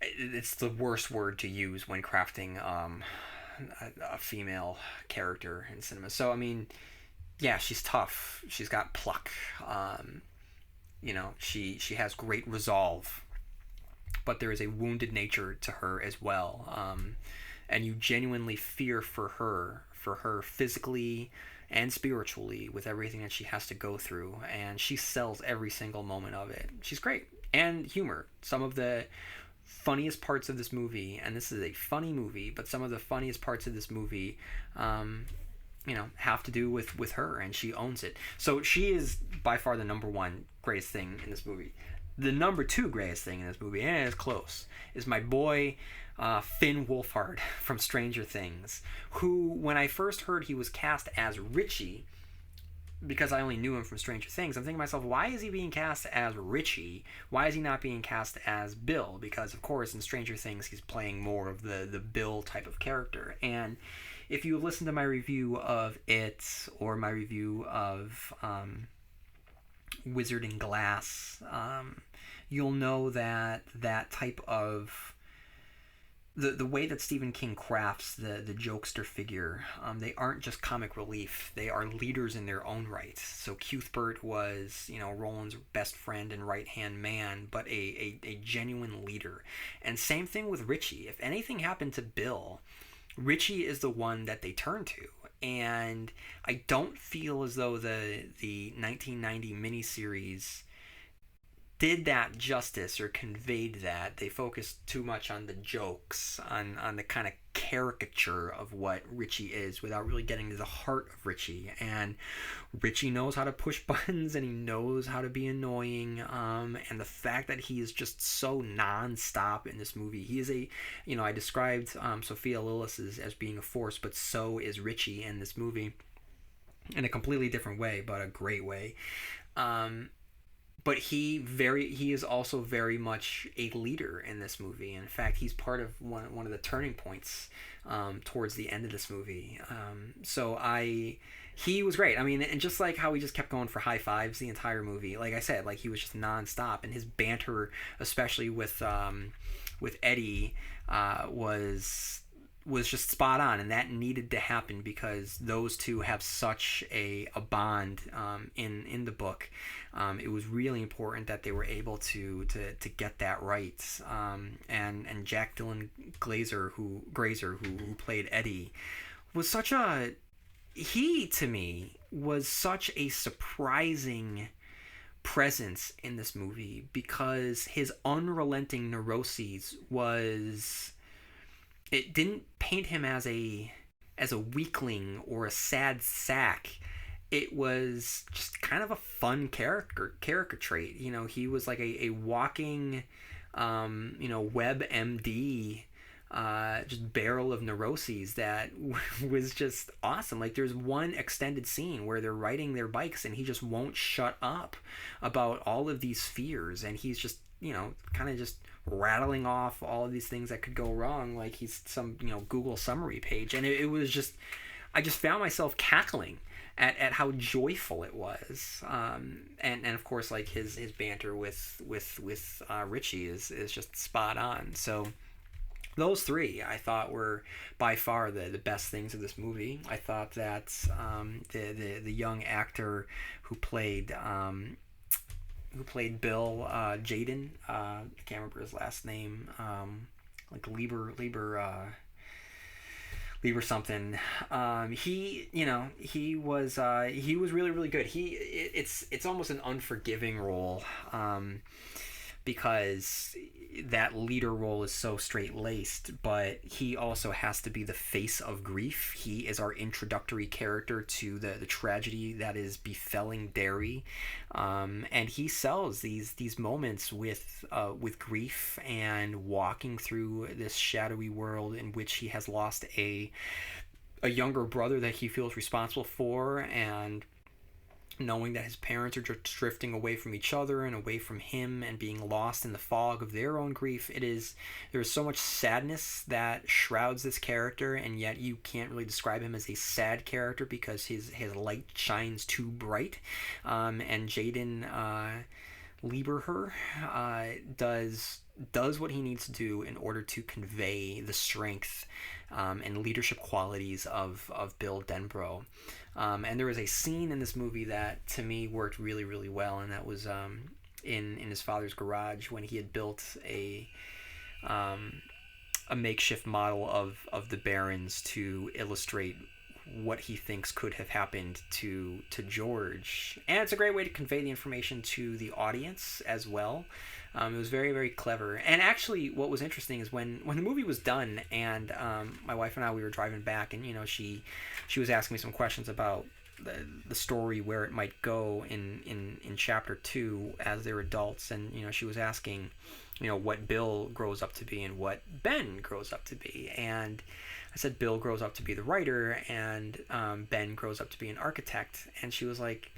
it's the worst word to use when crafting a female character in cinema. So I mean, yeah, she's tough. She's got pluck. She has great resolve, but there is a wounded nature to her as well, and you genuinely fear for her physically and spiritually with everything that she has to go through, and she sells every single moment of it. She's great. And humor. Some of the funniest parts of this movie, and this is a funny movie, but some of the funniest parts of this movie have to do with her, and she owns it. So she is by far the number one greatest thing in this movie. The number two greatest thing in this movie, and it's close, is my boy Finn Wolfhard from Stranger Things, who, when I first heard he was cast as Richie, because I only knew him from Stranger Things, I'm thinking to myself, why is he being cast as Richie? Why is he not being cast as Bill? Because, of course, in Stranger Things, he's playing more of the Bill type of character. And if you listen to my review of it, or my review of Wizard and Glass, you'll know that type of the way that Stephen King crafts the jokester figure, they aren't just comic relief. They are leaders in their own right. So Cuthbert was, Roland's best friend and right-hand man, but a genuine leader. And same thing with Richie. If anything happened to Bill, Richie is the one that they turn to. And I don't feel as though the 1990 miniseries did that justice or conveyed that. They focused too much on the jokes, on the kind of caricature of what Richie is, without really getting to the heart of Richie. And Richie knows how to push buttons, and he knows how to be annoying, and the fact that he is just so non-stop in this movie. He is I described Sophia Lillis as being a force, but so is Richie in this movie, in a completely different way, but a great way. But he is also very much a leader in this movie. In fact, he's part of one of the turning points towards the end of this movie. He was great. I mean, and just like how he just kept going for high fives the entire movie. Like I said, like, he was just nonstop, and his banter, especially with Eddie, was just spot on, and that needed to happen because those two have such a bond in the book. It was really important that they were able to get that right. And Jack Dylan Grazer, who played Eddie, was to me was such a surprising presence in this movie, because his unrelenting neuroses it didn't paint him as a weakling or a sad sack. It was just kind of a fun character trait. He was like a walking, WebMD, just barrel of neuroses that was just awesome. Like, there's one extended scene where they're riding their bikes, and he just won't shut up about all of these fears, and he's just, kind of just rattling off all of these things that could go wrong, like he's some Google summary page. And it was just, I just found myself cackling at how joyful it was. And of course, like, his banter with Richie is just spot on. So those three I thought were by far the best things of this movie. I thought that the young actor who played Bill, Jaden, I can't remember his last name, like Lieber something. He was really really good. It's almost an unforgiving role, because that leader role is so straight laced, but he also has to be the face of grief. He is our introductory character to the tragedy that is befelling Derry, and he sells these moments with grief and walking through this shadowy world in which he has lost a younger brother that he feels responsible for, and knowing that his parents are just drifting away from each other and away from him and being lost in the fog of their own grief. There's so much sadness that shrouds this character, and yet you can't really describe him as a sad character because his light shines too bright. And Jaden Lieberher does what he needs to do in order to convey the strength and leadership qualities of Bill Denbrough. And there was a scene in this movie that to me worked really really well, and that was in his father's garage when he had built a makeshift model of the Barons to illustrate what he thinks could have happened to George. And it's a great way to convey the information to the audience as well. It was very, very clever. And actually, what was interesting is when the movie was done, and my wife and I, we were driving back, and she was asking me some questions about the story, where it might go in chapter 2 as they're adults, and she was asking what Bill grows up to be and what Ben grows up to be. And I said Bill grows up to be the writer, and Ben grows up to be an architect. And she was like,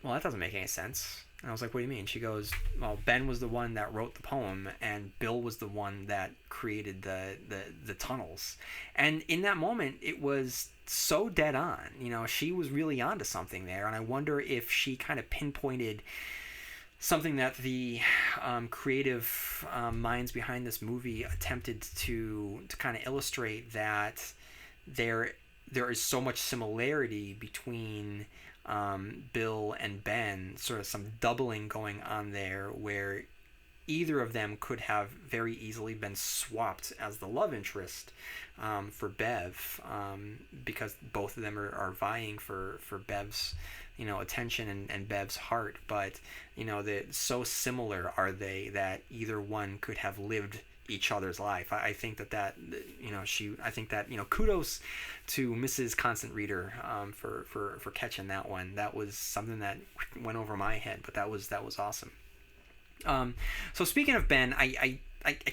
well, that doesn't make any sense. And I was like, what do you mean? She goes, well, Ben was the one that wrote the poem, and Bill was the one that created the tunnels. And in that moment, it was so dead on. She was really onto something there, and I wonder if she kind of pinpointed something that the creative minds behind this movie attempted to kind of illustrate, that there is so much similarity between Bill and Ben, sort of some doubling going on there, where either of them could have very easily been swapped as the love interest for Bev, because both of them are vying for Bev's attention and Bev's heart. But so similar are they that either one could have lived each other's life. I think that kudos to Mrs. Constant Reader for catching that one. That was something that went over my head, but that was awesome. So speaking of Ben, I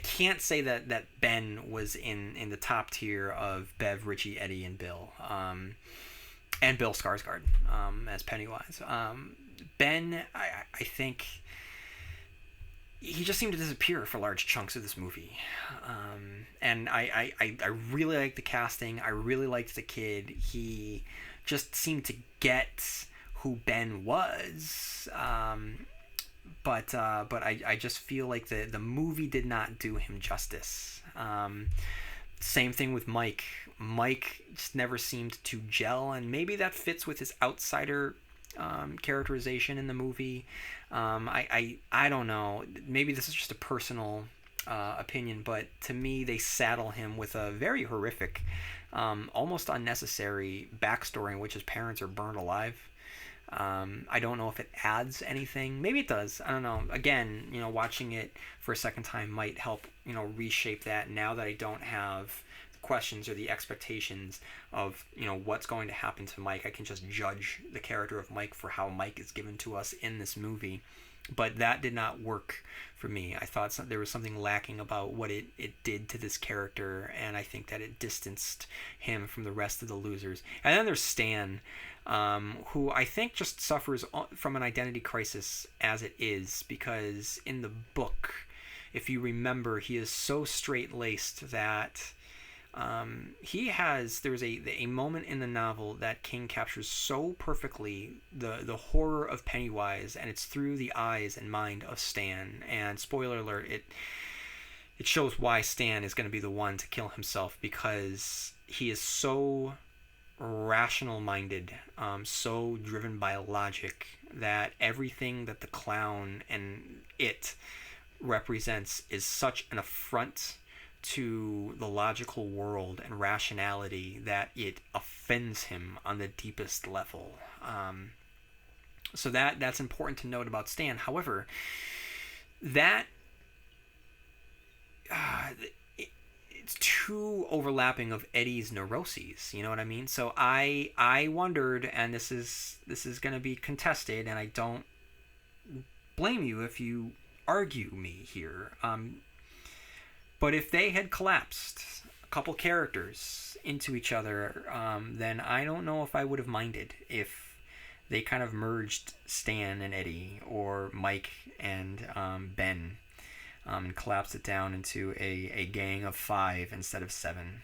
can't say that Ben was in the top tier of Bev, Richie, Eddie, and Bill, and Bill Skarsgård as Pennywise. Ben, I think he just seemed to disappear for large chunks of this movie. And I really liked the casting. I really liked the kid. He just seemed to get who Ben was. But I just feel like the movie did not do him justice. Same thing with Mike. Mike just never seemed to gel, and maybe that fits with his outsider characterization in the movie. I don't know. Maybe this is just a personal opinion, but to me, they saddle him with a very horrific, almost unnecessary backstory in which his parents are burned alive. I don't know if it adds anything. Maybe it does. I don't know. Again, watching it for a second time might help, reshape that now that I don't have questions or the expectations of what's going to happen to Mike. I can just judge the character of Mike for how Mike is given to us in this movie, but that did not work for me. I thought there was something lacking about what it did to this character, and I think that it distanced him from the rest of the losers. And then there's Stan, who I think just suffers from an identity crisis as it is, because in the book, if you remember, he is so straight-laced that there's a moment in the novel that King captures so perfectly the horror of Pennywise, and it's through the eyes and mind of Stan. And spoiler alert, it shows why Stan is going to be the one to kill himself, because he is so rational minded, so driven by logic, that everything that the clown and it represents is such an affront to the logical world and rationality that it offends him on the deepest level. So that's important to note about Stan. However, that it's too overlapping of Eddie's neuroses. You know what I mean? So I wondered, and this is going to be contested, and I don't blame you if you argue me here. But if they had collapsed a couple characters into each other, then I don't know if I would have minded if they kind of merged Stan and Eddie, or Mike and Ben, and collapsed it down into a gang of 5 instead of 7.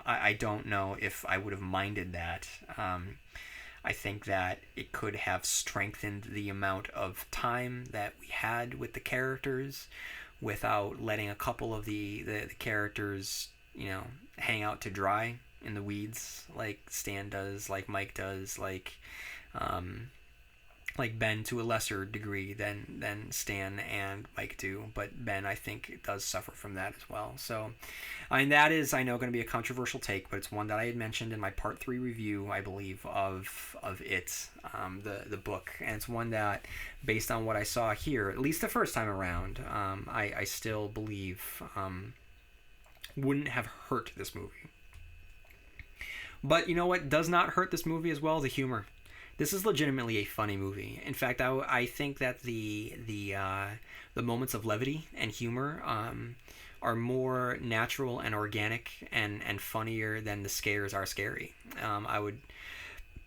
I don't know if I would have minded that. I think that it could have strengthened the amount of time that we had with the characters, without letting a couple of the characters, hang out to dry in the weeds, like Stan does, like Mike does, like Ben to a lesser degree than Stan and Mike do, but Ben, I think, does suffer from that as well. So, that is, I know, going to be a controversial take, but it's one that I had mentioned in my part 3 review, I believe, of it, the book, and it's one that, based on what I saw here, at least the first time around, I still believe wouldn't have hurt this movie. But you know what does not hurt this movie as well? The humor. This is legitimately a funny movie. In fact, I think that the moments of levity and humor are more natural and organic and funnier than the scares are scary.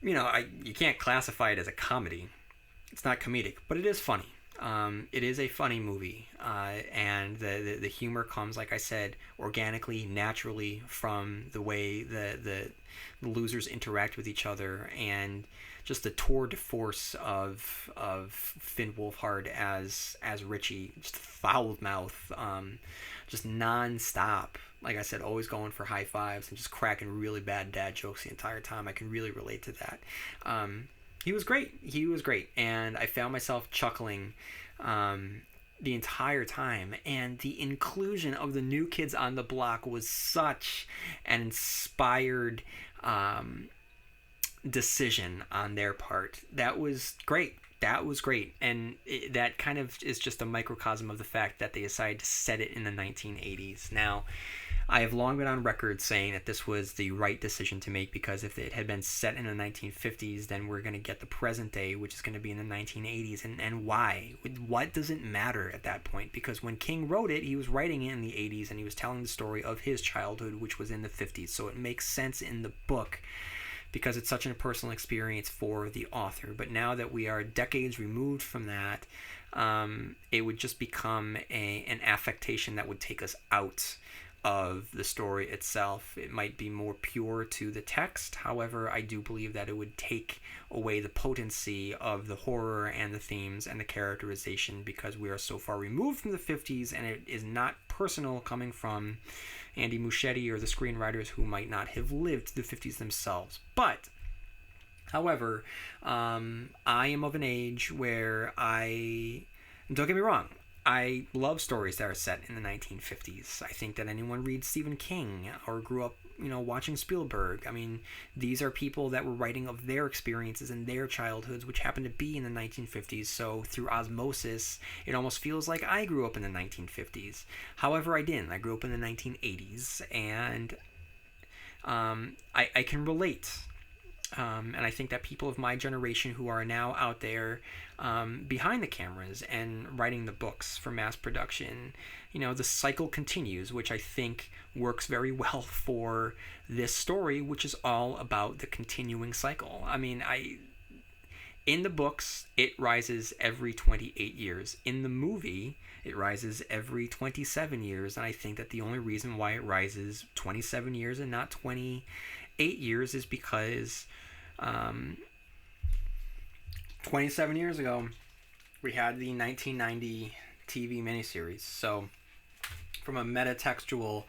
You can't classify it as a comedy. It's not comedic, but it is funny. It is a funny movie, and the humor comes, like I said, organically, naturally from the way the losers interact with each other, and just the tour de force of Finn Wolfhard as Richie, just foul mouth, just non-stop. Like I said, always going for high fives and just cracking really bad dad jokes the entire time. I can really relate to that. He was great, and I found myself chuckling the entire time, and the inclusion of the New Kids on the Block was such an inspired decision on their part. That was great, and that kind of is just a microcosm of the fact that they decided to set it in the 1980s. Now, I have long been on record saying that this was the right decision to make, because if it had been set in the 1950s, then we're going to get the present day, which is going to be in the 1980s. And why? What does it matter at that point? Because when King wrote it, he was writing it in the 80s, and he was telling the story of his childhood, which was in the 50s. So it makes sense in the book, because it's such a personal experience for the author. But now that we are decades removed from that, it would just become an affectation that would take us out of the story itself. It might be more pure to the text. However, I do believe that it would take away the potency of the horror and the themes and the characterization, because we are so far removed from the 50s, and it is not personal coming from Andy Muscietti or the screenwriters who might not have lived the 50s themselves. But however, I am of an age where don't get me wrong, I love stories that are set in the 1950s. I think that anyone reads Stephen King or grew up, watching Spielberg. I mean, these are people that were writing of their experiences and their childhoods, which happened to be in the 1950s. So through osmosis, it almost feels like I grew up in the 1950s. However, I didn't. I grew up in the 1980s, and I can relate. And I think that people of my generation who are now out there behind the cameras and writing the books for mass production, the cycle continues, which I think works very well for this story, which is all about the continuing cycle. I mean, in the books, it rises every 28 years. In the movie, it rises every 27 years. And I think that the only reason why it rises 27 years and not 28 years is because 27 years ago, we had the 1990 TV miniseries. So from a metatextual,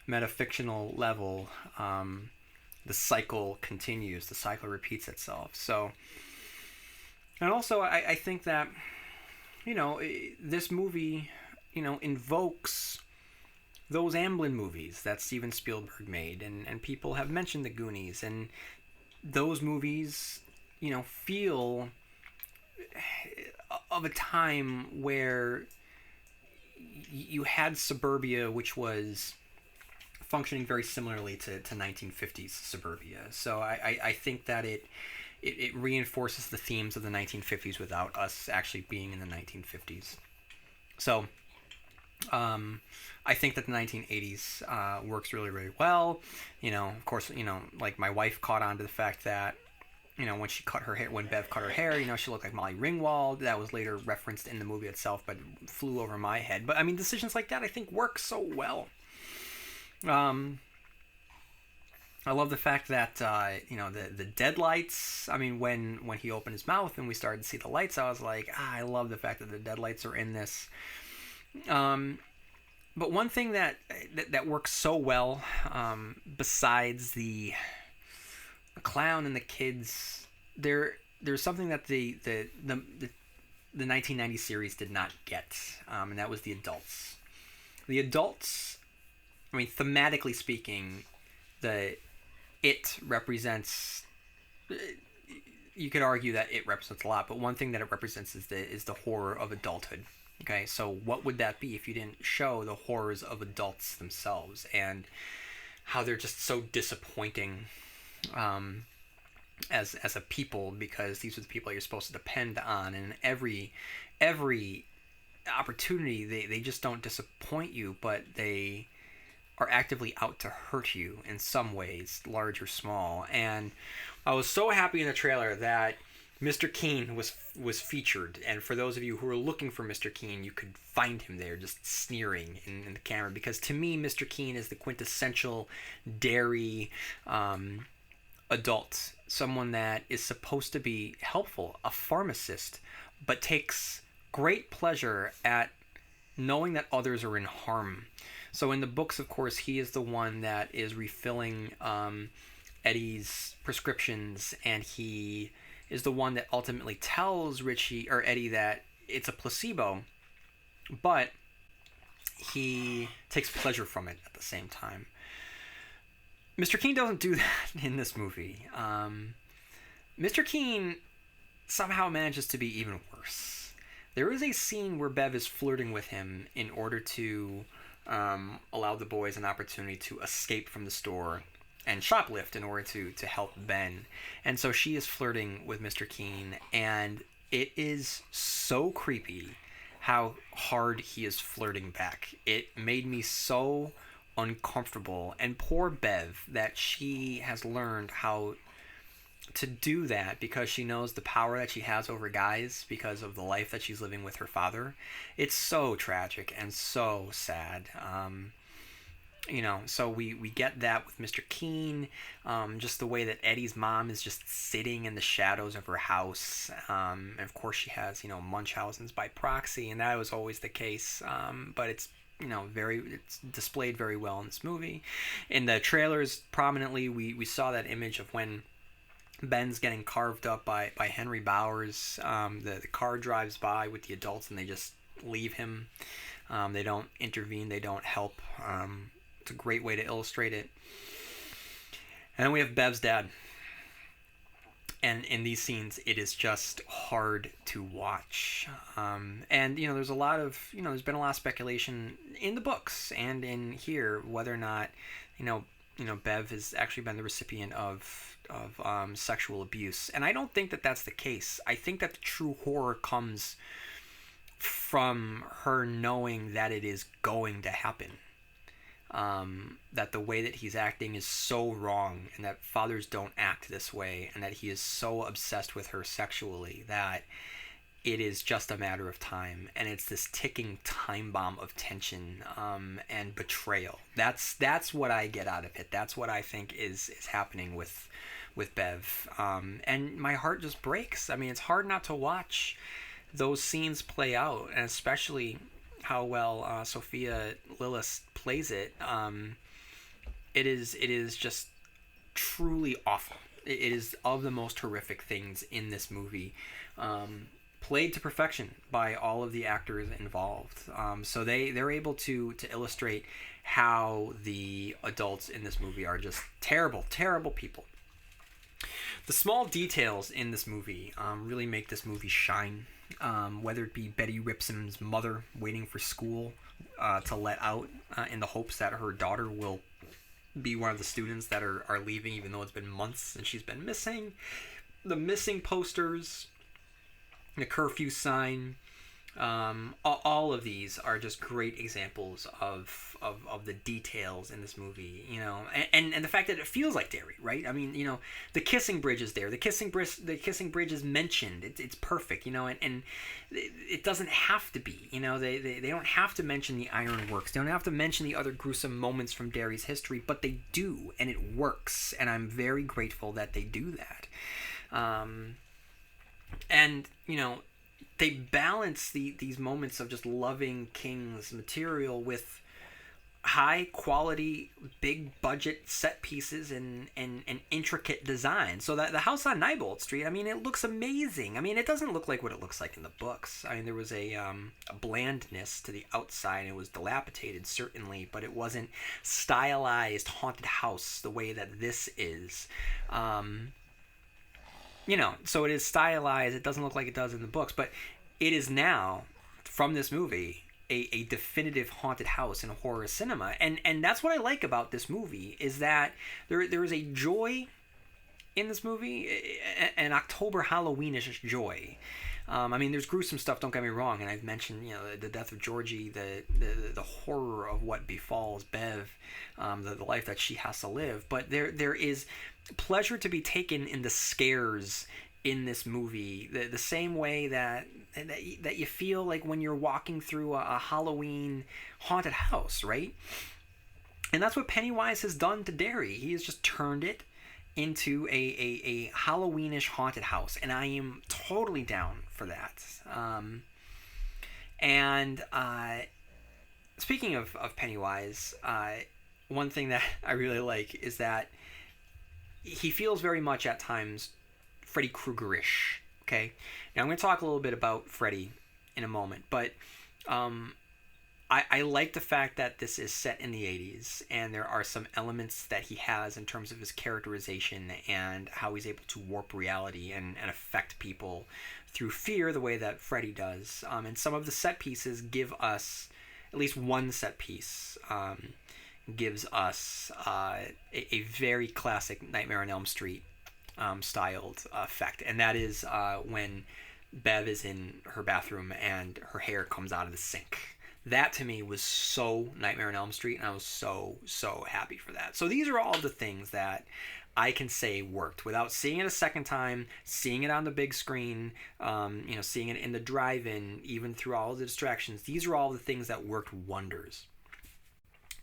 metafictional level, the cycle continues. The cycle repeats itself. So, and also I think that, this movie, invokes those Amblin movies that Steven Spielberg made, and people have mentioned the Goonies, and those movies, feel of a time where you had suburbia, which was functioning very similarly to 1950s suburbia. So I think that it reinforces the themes of the 1950s without us actually being in the 1950s. So I think that the 1980s works really, really well. Of course, like my wife caught on to the fact that, when she cut her hair, when Bev cut her hair, she looked like Molly Ringwald. That was later referenced in the movie itself, but flew over my head. But I mean, decisions like that I think work so well. I love the fact that the deadlights. I mean, when he opened his mouth and we started to see the lights, I was like, I love the fact that the deadlights are in this. But one thing that works so well, besides the clown and the kids, there's something that the 1990 series did not get, and that was the adults. The adults, I mean, thematically speaking, it represents. You could argue that it represents a lot, but one thing that it represents is the horror of adulthood. Okay, so what would that be if you didn't show the horrors of adults themselves and how they're just so disappointing as a people, because these are the people you're supposed to depend on, and every opportunity they just don't disappoint you, but they are actively out to hurt you in some ways, large or small. And I was so happy in the trailer that Mr. Keen was featured, and for those of you who are looking for Mr. Keen, you could find him there just sneering in the camera, because to me Mr. Keen is the quintessential dairy adult, someone that is supposed to be helpful, a pharmacist, but takes great pleasure at knowing that others are in harm. So in the books, of course, he is the one that is refilling Eddie's prescriptions, and he is the one that ultimately tells Richie or Eddie that it's a placebo, but he takes pleasure from it at the same time. Mr. Keen doesn't do that in this movie. Mr. Keen somehow manages to be even worse. There is a scene where Bev is flirting with him in order to allow the boys an opportunity to escape from the store and shoplift in order to help Ben. And so she is flirting with Mr. Keen, and it is so creepy how hard he is flirting back. It made me so uncomfortable. And poor Bev, that she has learned how to do that because she knows the power that she has over guys because of the life that she's living with her father. It's so tragic and so sad. So we get that with Mr. Keen, just the way that Eddie's mom is just sitting in the shadows of her house, and of course she has Munchausen's by proxy, and that was always the case, but it's it's displayed very well in this movie. In the trailers, prominently, we saw that image of when Ben's getting carved up by Henry Bowers. The car drives by with the adults and they just leave him. They don't intervene, they don't help. It's a great way to illustrate it. And then we have Bev's dad. And in these scenes, it is just hard to watch. And, there's a lot of, there's been a lot of speculation in the books and in here whether or not, Bev has actually been the recipient of sexual abuse. And I don't think that that's the case. I think that the true horror comes from her knowing that it is going to happen. That the way that he's acting is so wrong, and that fathers don't act this way, and that he is so obsessed with her sexually that it is just a matter of time, and it's this ticking time bomb of tension and betrayal. That's what I get out of it. That's what I think is happening with Bev, and my heart just breaks. I mean, it's hard not to watch those scenes play out, and especially how well Sophia Lillis plays it. It is just truly awful. It is of the most horrific things in this movie. Played to perfection by all of the actors involved. So they're able to illustrate how the adults in this movie are just terrible, terrible people. The small details in this movie really make this movie shine. Whether it be Betty Ripsom's mother waiting for school to let out in the hopes that her daughter will be one of the students that are leaving, even though it's been months since she's been missing. The missing posters, the curfew sign, all of these are just great examples of the details in this movie, and the fact that it feels like Derry, right? I mean, the kissing bridge is there. The kissing bridge is mentioned. It's perfect, and it doesn't have to be. They don't have to mention the ironworks. They don't have to mention the other gruesome moments from Derry's history, but they do, and it works. And I'm very grateful that they do that. And they balance these moments of just loving King's material with high quality, big budget set pieces and intricate design. So that the house on Neibolt Street, I mean, it looks amazing. I mean, it doesn't look like what it looks like in the books. I mean, there was a blandness to the outside. It was dilapidated, certainly, but it wasn't stylized haunted house the way that this is. So it is stylized. It doesn't look like it does in the books, but it is now, from this movie, a definitive haunted house in horror cinema. And that's what I like about this movie, is that there is a joy in this movie, an October Halloweenish joy. I mean, there's gruesome stuff, don't get me wrong, and I've mentioned, the death of Georgie, the horror of what befalls Bev, the life that she has to live, but there is pleasure to be taken in the scares in this movie, the same way that you feel like when you're walking through a Halloween haunted house, right? And that's what Pennywise has done to Derry. He has just turned it into a Halloweenish haunted house, and I am totally down for that. And speaking of Pennywise, one thing that I really like is that he feels very much at times Freddy Krueger-ish. Okay, now I'm going to talk a little bit about Freddy in a moment, but I like the fact that this is set in the 80s, and there are some elements that he has in terms of his characterization and how he's able to warp reality and affect people through fear the way that Freddy does. And some of the set pieces give us, at least one set piece, gives us a very classic Nightmare on Elm Street styled effect, and that is when Bev is in her bathroom and her hair comes out of the sink. That to me was so Nightmare on Elm Street, and I was so happy for that. So these are all the things that I can say worked without seeing it a second time, seeing it on the big screen, seeing it in the drive-in, even through all the distractions. These are all the things that worked wonders.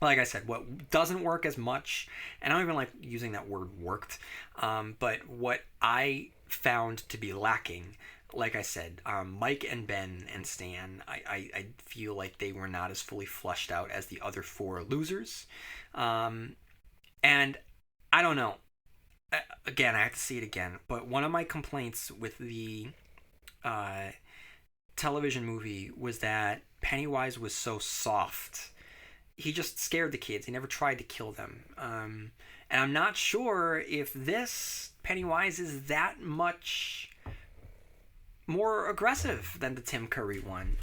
Like I said, what doesn't work as much, and I don't even like using that word worked, but what I found to be lacking, like I said, Mike and Ben and Stan, I feel like they were not as fully fleshed out as the other four losers. And I don't know. Again, I have to see it again, but one of my complaints with the television movie was that Pennywise was so soft. He just scared the kids. He never tried to kill them. And I'm not sure if this Pennywise is that much more aggressive than the Tim Curry one.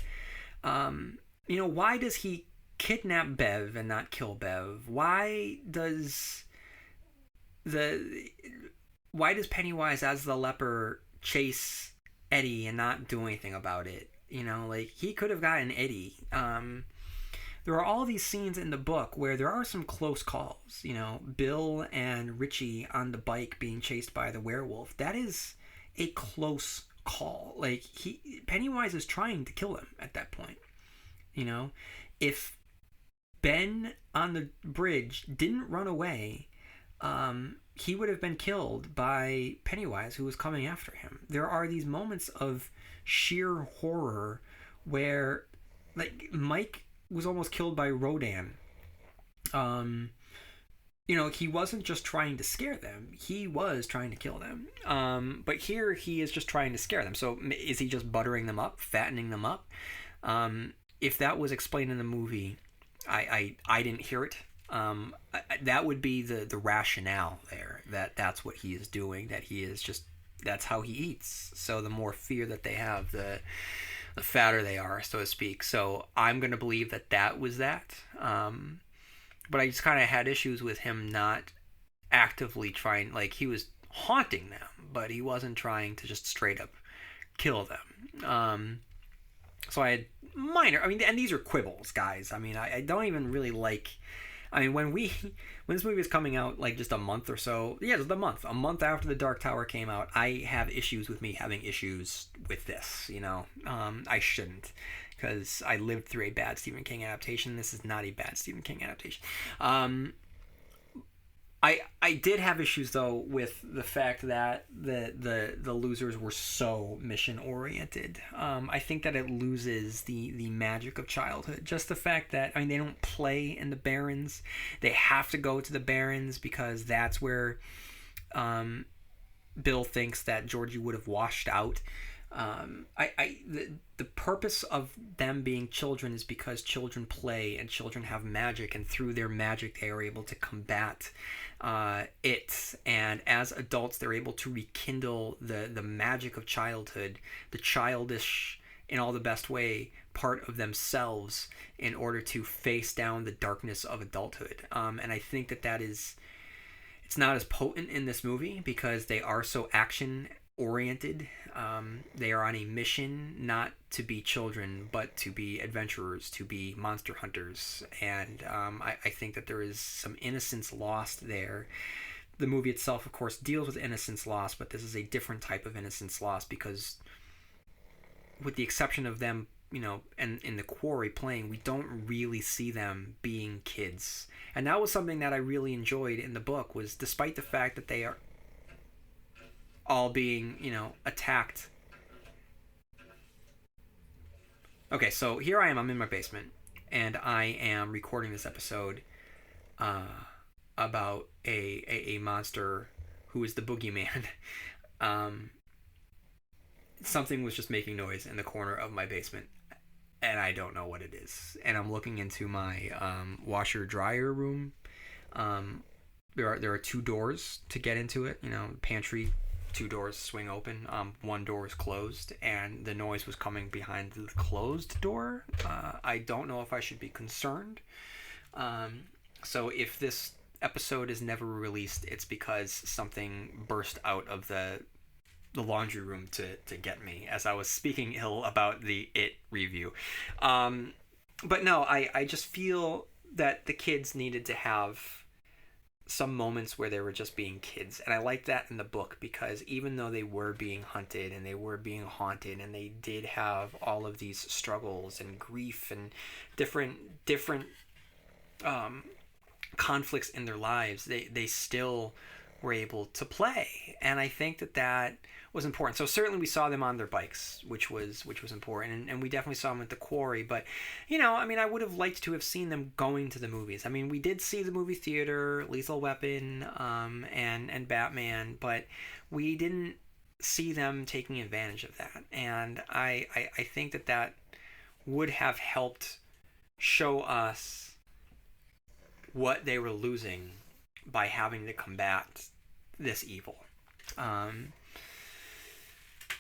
Why does he kidnap Bev and not kill Bev? Why does Pennywise as the leper chase Eddie and not do anything about it? He could have gotten Eddie. There are all these scenes in the book where there are some close calls. Bill and Richie on the bike being chased by the werewolf. That is a close call. Pennywise is trying to kill him at that point. If Ben on the bridge didn't run away, he would have been killed by Pennywise, who was coming after him. There are these moments of sheer horror where like Mike was almost killed by Rodan. Um, he wasn't just trying to scare them; he was trying to kill them. But here he is just trying to scare them. So is he just buttering them up, fattening them up? If that was explained in the movie, I didn't hear it. That would be the rationale there. That's what he is doing. That he is just that's how he eats. So the more fear that they have, the fatter they are, so to speak. So I'm going to believe that was that. But I just kind of had issues with him not actively trying, like he was haunting them, but he wasn't trying to just straight up kill them. So I had minor, and these are quibbles, guys. I don't even really like. When this movie was coming out, like just a month or so, yeah, it was a month after The Dark Tower came out, I have issues with me having issues with this. I shouldn't, because I lived through a bad Stephen King adaptation. This is not a bad Stephen King adaptation. I did have issues though with the fact that the losers were so mission oriented. I think that it loses the magic of childhood. Just the fact that they don't play in the Barrens. They have to go to the Barrens because that's where Bill thinks that Georgie would have washed out. The purpose of them being children is because children play and children have magic, and through their magic they are able to combat it, and as adults they're able to rekindle the magic of childhood, the childish in all the best way part of themselves, in order to face down the darkness of adulthood. And I think that is, it's not as potent in this movie because they are so action oriented. They are on a mission not to be children, but to be adventurers, to be monster hunters. And I think that there is some innocence lost there. The movie itself, of course, deals with innocence lost, but this is a different type of innocence lost because, with the exception of them, and in the quarry playing, we don't really see them being kids. And that was something that I really enjoyed in the book, was despite the fact that they are all being, attacked. Okay, so here I am. I'm in my basement, and I am recording this episode about a monster who is the boogeyman. Something was just making noise in the corner of my basement, and I don't know what it is. And I'm looking into my washer dryer room. There are two doors to get into it. Pantry. Two doors swing open. One door is closed, and the noise was coming behind the closed door. I don't know if I should be concerned. So if this episode is never released, it's because something burst out of the laundry room to get me as I was speaking ill about the It review. But no, I just feel that the kids needed to have some moments where they were just being kids, and I like that in the book, because even though they were being hunted and they were being haunted and they did have all of these struggles and grief and different conflicts in their lives, they still were able to play, and I think that was important. So certainly we saw them on their bikes, which was important, and we definitely saw them at the quarry. But I would have liked to have seen them going to the movies. We did see the movie theater, Lethal Weapon, and Batman, but we didn't see them taking advantage of that. And I think that would have helped show us what they were losing by having to combat this evil.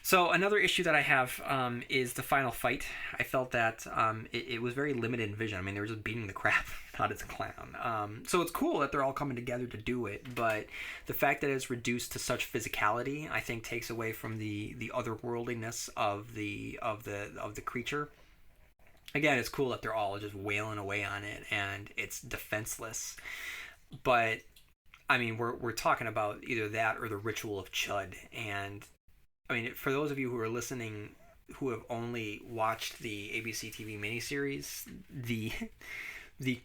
So another issue that I have is the final fight. I felt that it was very limited in vision. They were just beating the crap out of the clown. So it's cool that they're all coming together to do it, but the fact that it's reduced to such physicality, I think, takes away from the otherworldliness of the creature. Again, it's cool that they're all just wailing away on it and it's defenseless, but we're talking about either that or the ritual of Chud. And for those of you who are listening who have only watched the ABC TV miniseries, the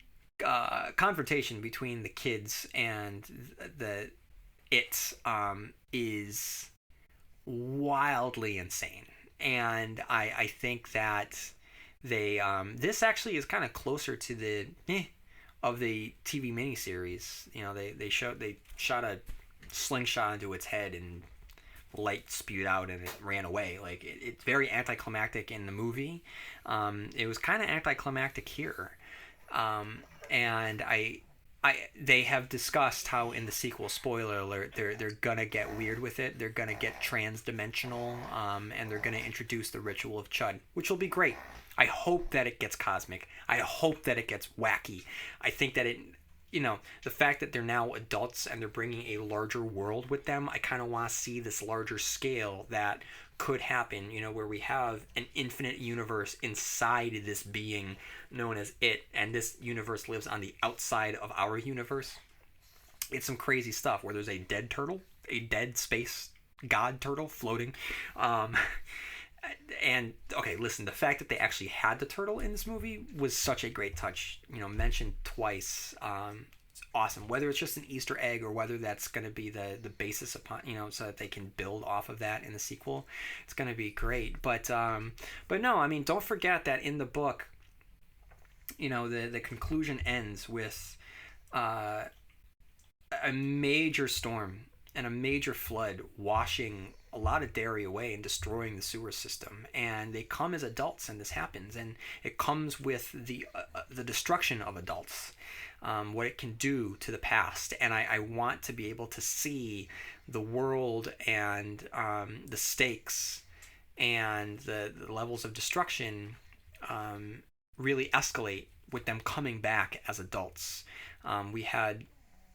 confrontation between the kids and it is wildly insane. And I think that They this actually is kind of closer to the of the TV miniseries. You know, they shot a slingshot into its head and light spewed out and it ran away. Like it's very anticlimactic in the movie. It was kind of anticlimactic here, and they have discussed how in the sequel, spoiler alert, they're gonna get weird with it. They're gonna get trans-dimensional, and they're gonna introduce the ritual of Chud, which will be great. I hope that it gets cosmic. I hope that it gets wacky. I think that the fact that they're now adults and they're bringing a larger world with them, I kind of want to see this larger scale that could happen, where we have an infinite universe inside this being known as it, and this universe lives on the outside of our universe. It's some crazy stuff where there's a dead turtle, a dead space god turtle floating. And okay, listen, the fact that they actually had the turtle in this movie was such a great touch. Mentioned twice. Awesome. Whether it's just an Easter egg or whether that's going to be the basis upon so that they can build off of that in the sequel, it's going to be great. But no, I mean, don't forget that in the book, the conclusion ends with a major storm and a major flood washing a lot of Derry away and destroying the sewer system, and they come as adults, and this happens, and it comes with the destruction of adults, what it can do to the past, and I want to be able to see the world and the stakes and the levels of destruction really escalate with them coming back as adults. We had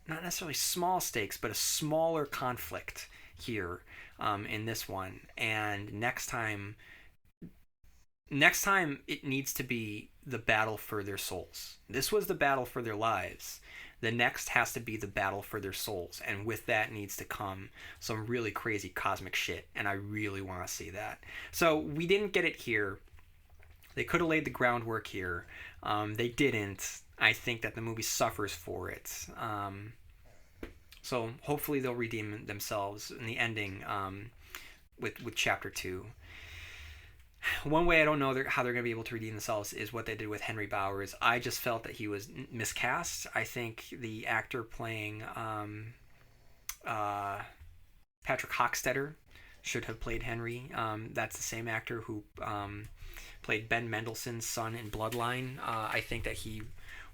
not necessarily small stakes, but a smaller conflict here in this one, and next time it needs to be the battle for their souls. This was the battle for their lives. The next has to be the battle for their souls, and with that needs to come some really crazy cosmic shit, and I really want to see that. So we didn't get it here. They could have laid the groundwork here. They didn't. I think that the movie suffers for it. So hopefully they'll redeem themselves in the ending with Chapter 2. One way I don't know how they're going to be able to redeem themselves is what they did with Henry Bowers. I just felt that he was miscast. I think the actor playing Patrick Hockstetter should have played Henry. That's the same actor who played Ben Mendelsohn's son in Bloodline. I think that he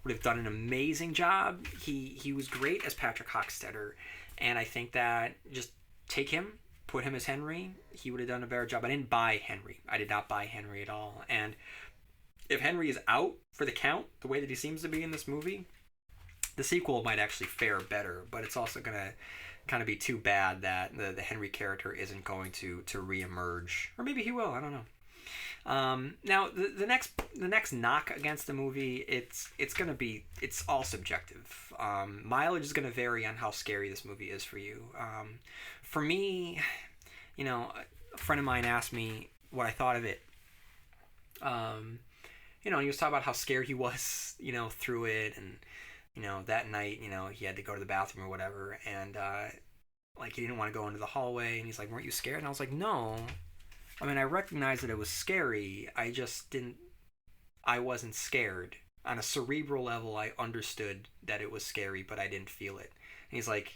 would have done an amazing job. He was great as Patrick Hockstetter, and I think that just take him, put him as Henry, he would have done a better job. I didn't buy Henry. I did not buy Henry at all. And if Henry is out for the count, the way that he seems to be in this movie, the sequel might actually fare better, but it's also going to kind of be too bad that the Henry character isn't going to reemerge. Or maybe he will, I don't know. Now the next knock against the movie, it's all subjective. Mileage is going to vary on how scary this movie is for you. For me, a friend of mine asked me what I thought of it. He was talking about how scared he was, through it, and that night, he had to go to the bathroom or whatever, and he didn't want to go into the hallway, and he's like, "Weren't you scared?" And I was like, "No. I mean, I recognized that it was scary. I wasn't scared. On a cerebral level, I understood that it was scary, but I didn't feel it." And he's like,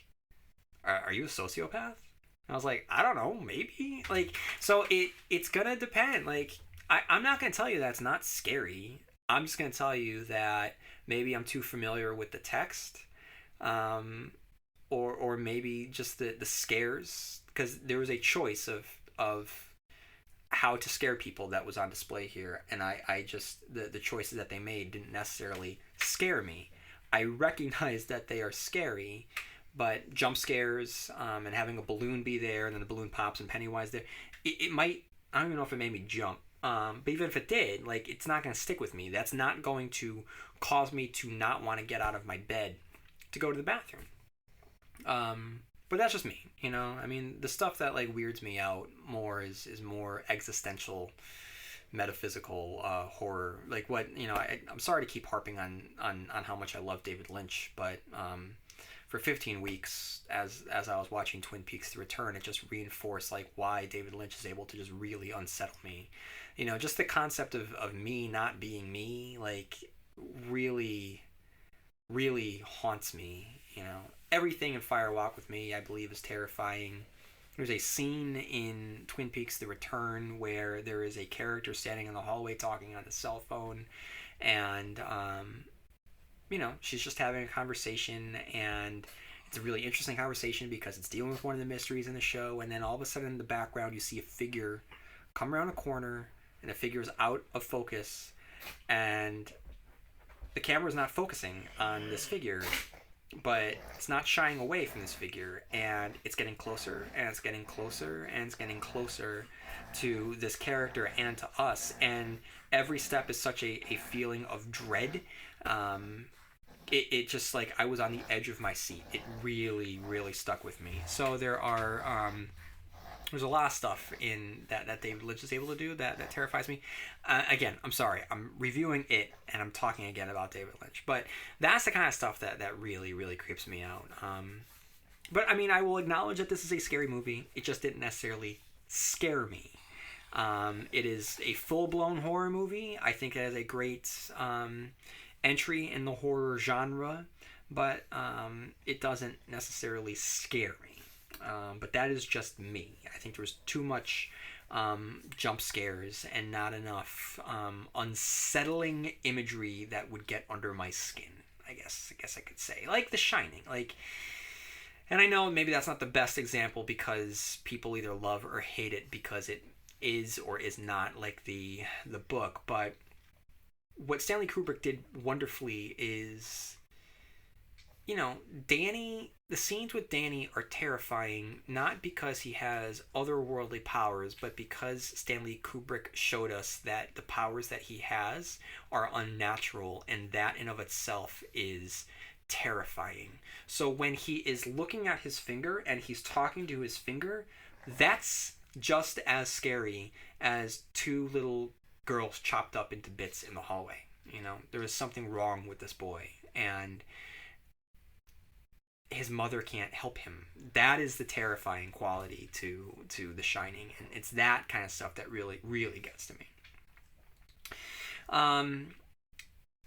are you a sociopath? And I was like, I don't know, maybe. So it's going to depend. I'm not going to tell you that it's not scary. I'm just going to tell you that maybe I'm too familiar with the text, or maybe just the scares, because there was a choice of how to scare people that was on display here, and I just the choices that they made didn't necessarily scare me. I recognize that they are scary, but jump scares, and having a balloon be there and then the balloon pops and Pennywise there, it might, I don't even know if it made me jump, but even if it did, it's not going to stick with me. That's not going to cause me to not want to get out of my bed to go to the bathroom. But that's just me, I mean, the stuff that weirds me out more is more existential, metaphysical horror. I'm sorry to keep harping on how much I love David Lynch, but for 15 weeks as I was watching Twin Peaks: The Return. It just reinforced like why David Lynch is able to just really unsettle me. Just the concept of me not being me, like, really, really haunts me. Everything in Fire Walk with Me, I believe, is terrifying. There's a scene in Twin Peaks: The Return where there is a character standing in the hallway talking on a cell phone, and she's just having a conversation, and it's a really interesting conversation because it's dealing with one of the mysteries in the show, and then all of a sudden in the background you see a figure come around a corner, and the figure is out of focus, and the camera is not focusing on this figure, but it's not shying away from this figure, and it's getting closer, and it's getting closer, and it's getting closer to this character and to us, and every step is such a feeling of dread. It just, like, I was on the edge of my seat. It really, really stuck with me. So there's a lot of stuff in that David Lynch is able to do that terrifies me. Again, I'm sorry, I'm reviewing it and I'm talking again about David Lynch, but that's the kind of stuff that really, really creeps me out. But I mean, I will acknowledge that this is a scary movie. It just didn't necessarily scare me. It is a full-blown horror movie. I think it has a great entry in the horror genre, but it doesn't necessarily scare me. But that is just me. I think there's too much jump scares and not enough unsettling imagery that would get under my skin. I guess I could say, like The Shining. And I know maybe that's not the best example because people either love or hate it because it is or is not like the book. But what Stanley Kubrick did wonderfully is, Danny, the scenes with Danny are terrifying, not because he has otherworldly powers, but because Stanley Kubrick showed us that the powers that he has are unnatural, and that in of itself is terrifying. So when he is looking at his finger and he's talking to his finger, that's just as scary as two little girls chopped up into bits in the hallway. There is something wrong with this boy, and his mother can't help him. That is the terrifying quality to The Shining, and it's that kind of stuff that really, really gets to me.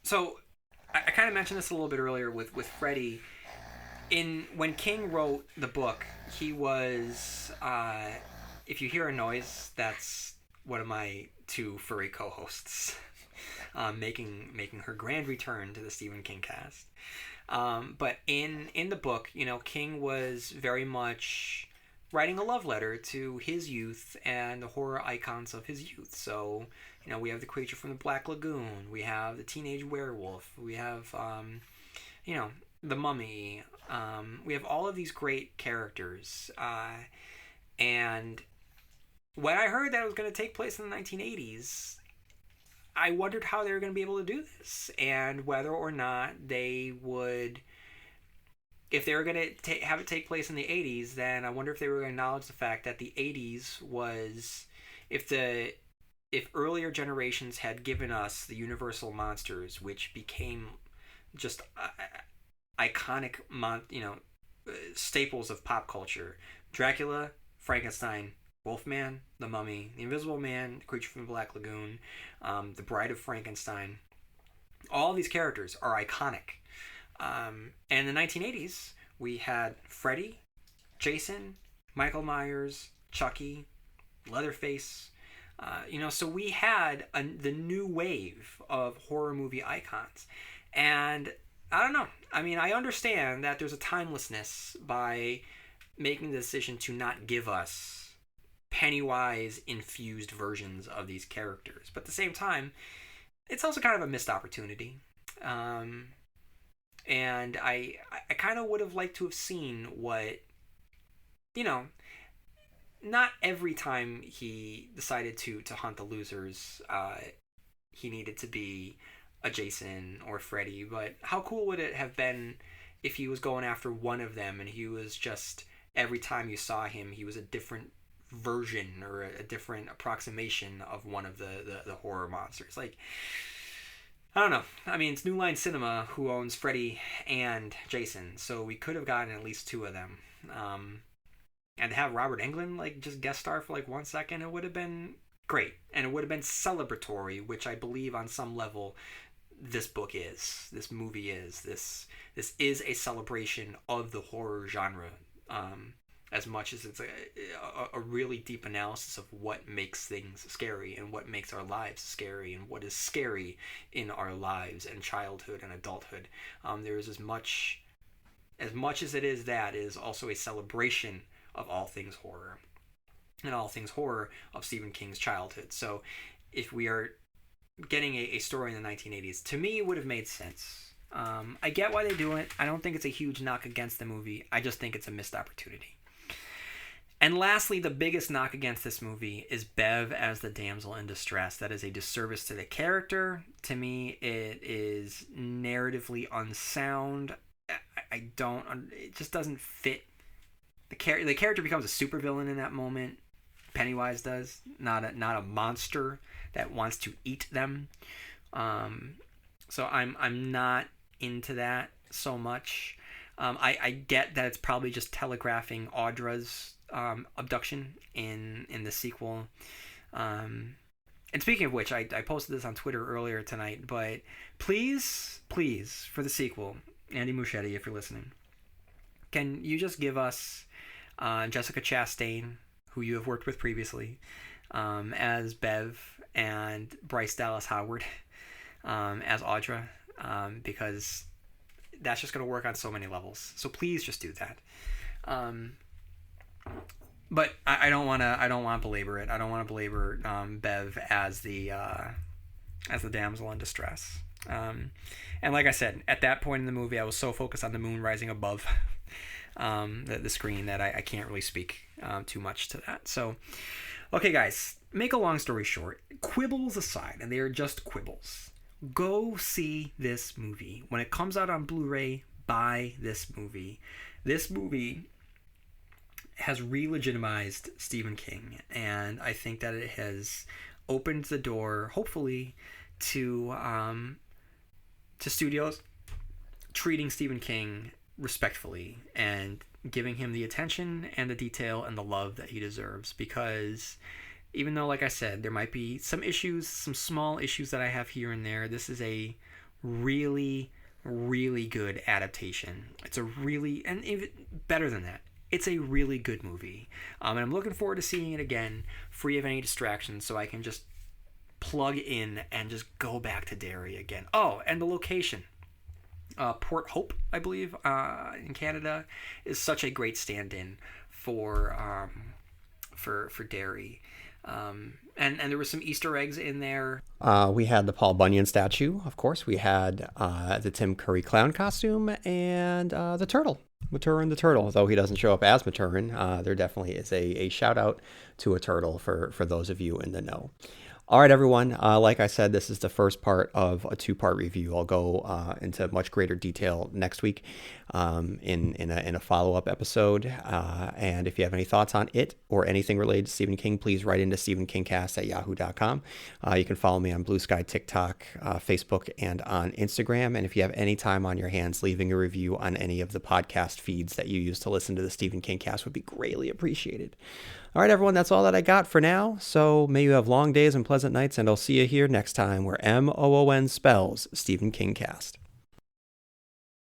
So I kind of mentioned this a little bit earlier with Freddy. When King wrote the book, he was, if you hear a noise, that's one of my two furry co-hosts making her grand return to the Stephen King cast. But in the book, King was very much writing a love letter to his youth and the horror icons of his youth. So, we have the creature from the Black Lagoon, we have the teenage werewolf, we have, the Mummy, we have all of these great characters. And when I heard that it was going to take place in the 1980s, I wondered how they were going to be able to do this, and whether or not they would, if they were going to have it take place in the 80s, then I wonder if they were going to acknowledge the fact that the 80s was, if earlier generations had given us the Universal monsters, which became just iconic, staples of pop culture: Dracula, Frankenstein, Wolfman, the Mummy, the Invisible Man, the Creature from the Black Lagoon, the Bride of Frankenstein. All these characters are iconic. And in the 1980s, we had Freddy, Jason, Michael Myers, Chucky, Leatherface. So we had the new wave of horror movie icons. And I don't know. I mean, I understand that there's a timelessness by making the decision to not give us Pennywise infused versions of these characters, but at the same time, it's also kind of a missed opportunity. And I kind of would have liked to have seen what, not every time he decided to hunt the losers, he needed to be a Jason or Freddy, but how cool would it have been if he was going after one of them and he was just, every time you saw him, he was a different version or a different approximation of one of the horror monsters. Like, I don't know. I mean, it's New Line Cinema who owns Freddy and Jason, so we could have gotten at least two of them. Um, and to have Robert Englund like just guest star for like 1 second, it would have been great, and it would have been celebratory, which I believe on some level this movie is. This is a celebration of the horror genre. As much as it's a really deep analysis of what makes things scary and what makes our lives scary and what is scary in our lives and childhood and adulthood. There is as much as it is that, it is also a celebration of all things horror and all things horror of Stephen King's childhood. So if we are getting a story in the 1980s, to me it would have made sense. I get why they do it. I don't think it's a huge knock against the movie. I just think it's a missed opportunity. And lastly, the biggest knock against this movie is Bev as the damsel in distress. That is a disservice to the character. To me, it is narratively unsound. It just doesn't fit. The character becomes a supervillain in that moment. Pennywise does, not a monster that wants to eat them. So I'm not into that so much. I get that it's probably just telegraphing Audra's abduction in the sequel. And speaking of which, I posted this on Twitter earlier tonight, but please, for the sequel, Andy Muscietti, if you're listening, can you just give us Jessica Chastain, who you have worked with previously, as Bev, and Bryce Dallas Howard as Audra, because that's just going to work on so many levels. So please just do that. But I don't want to belabor it. I don't want to belabor Bev as the damsel in distress. And like I said, at that point in the movie, I was so focused on the moon rising above the screen that I can't really speak too much to that. So, okay, guys, make a long story short, quibbles aside, and they are just quibbles, go see this movie. When it comes out on Blu-ray, buy this movie. This movie has re-legitimized Stephen King, and I think that it has opened the door, hopefully, to studios treating Stephen King respectfully and giving him the attention and the detail and the love that he deserves. Because even though, like I said, there might be some issues, some small issues that I have here and there, this is a really, really good adaptation. It's a really, and even better than that, it's a really good movie. And I'm looking forward to seeing it again, free of any distractions, so I can just plug in and just go back to Derry again. Oh, and the location. Port Hope, I believe, in Canada, is such a great stand-in for Derry. And there were some Easter eggs in there. We had the Paul Bunyan statue, of course. We had the Tim Curry clown costume and the turtle, Maturin the turtle. Though he doesn't show up as Maturin, there definitely is a shout out to a turtle for those of you in the know. All right, everyone. Like I said, this is the first part of a two-part review. I'll go into much greater detail next week in a follow-up episode. And if you have any thoughts on it or anything related to Stephen King, please write into stephenkingcast@yahoo.com. You can follow me on Blue Sky, TikTok, Facebook, and on Instagram. And if you have any time on your hands, leaving a review on any of the podcast feeds that you use to listen to the Stephen King Cast would be greatly appreciated. All right, everyone, that's all that I got for now. So may you have long days and pleasant nights, and I'll see you here next time where MOON spells Stephen King Cast.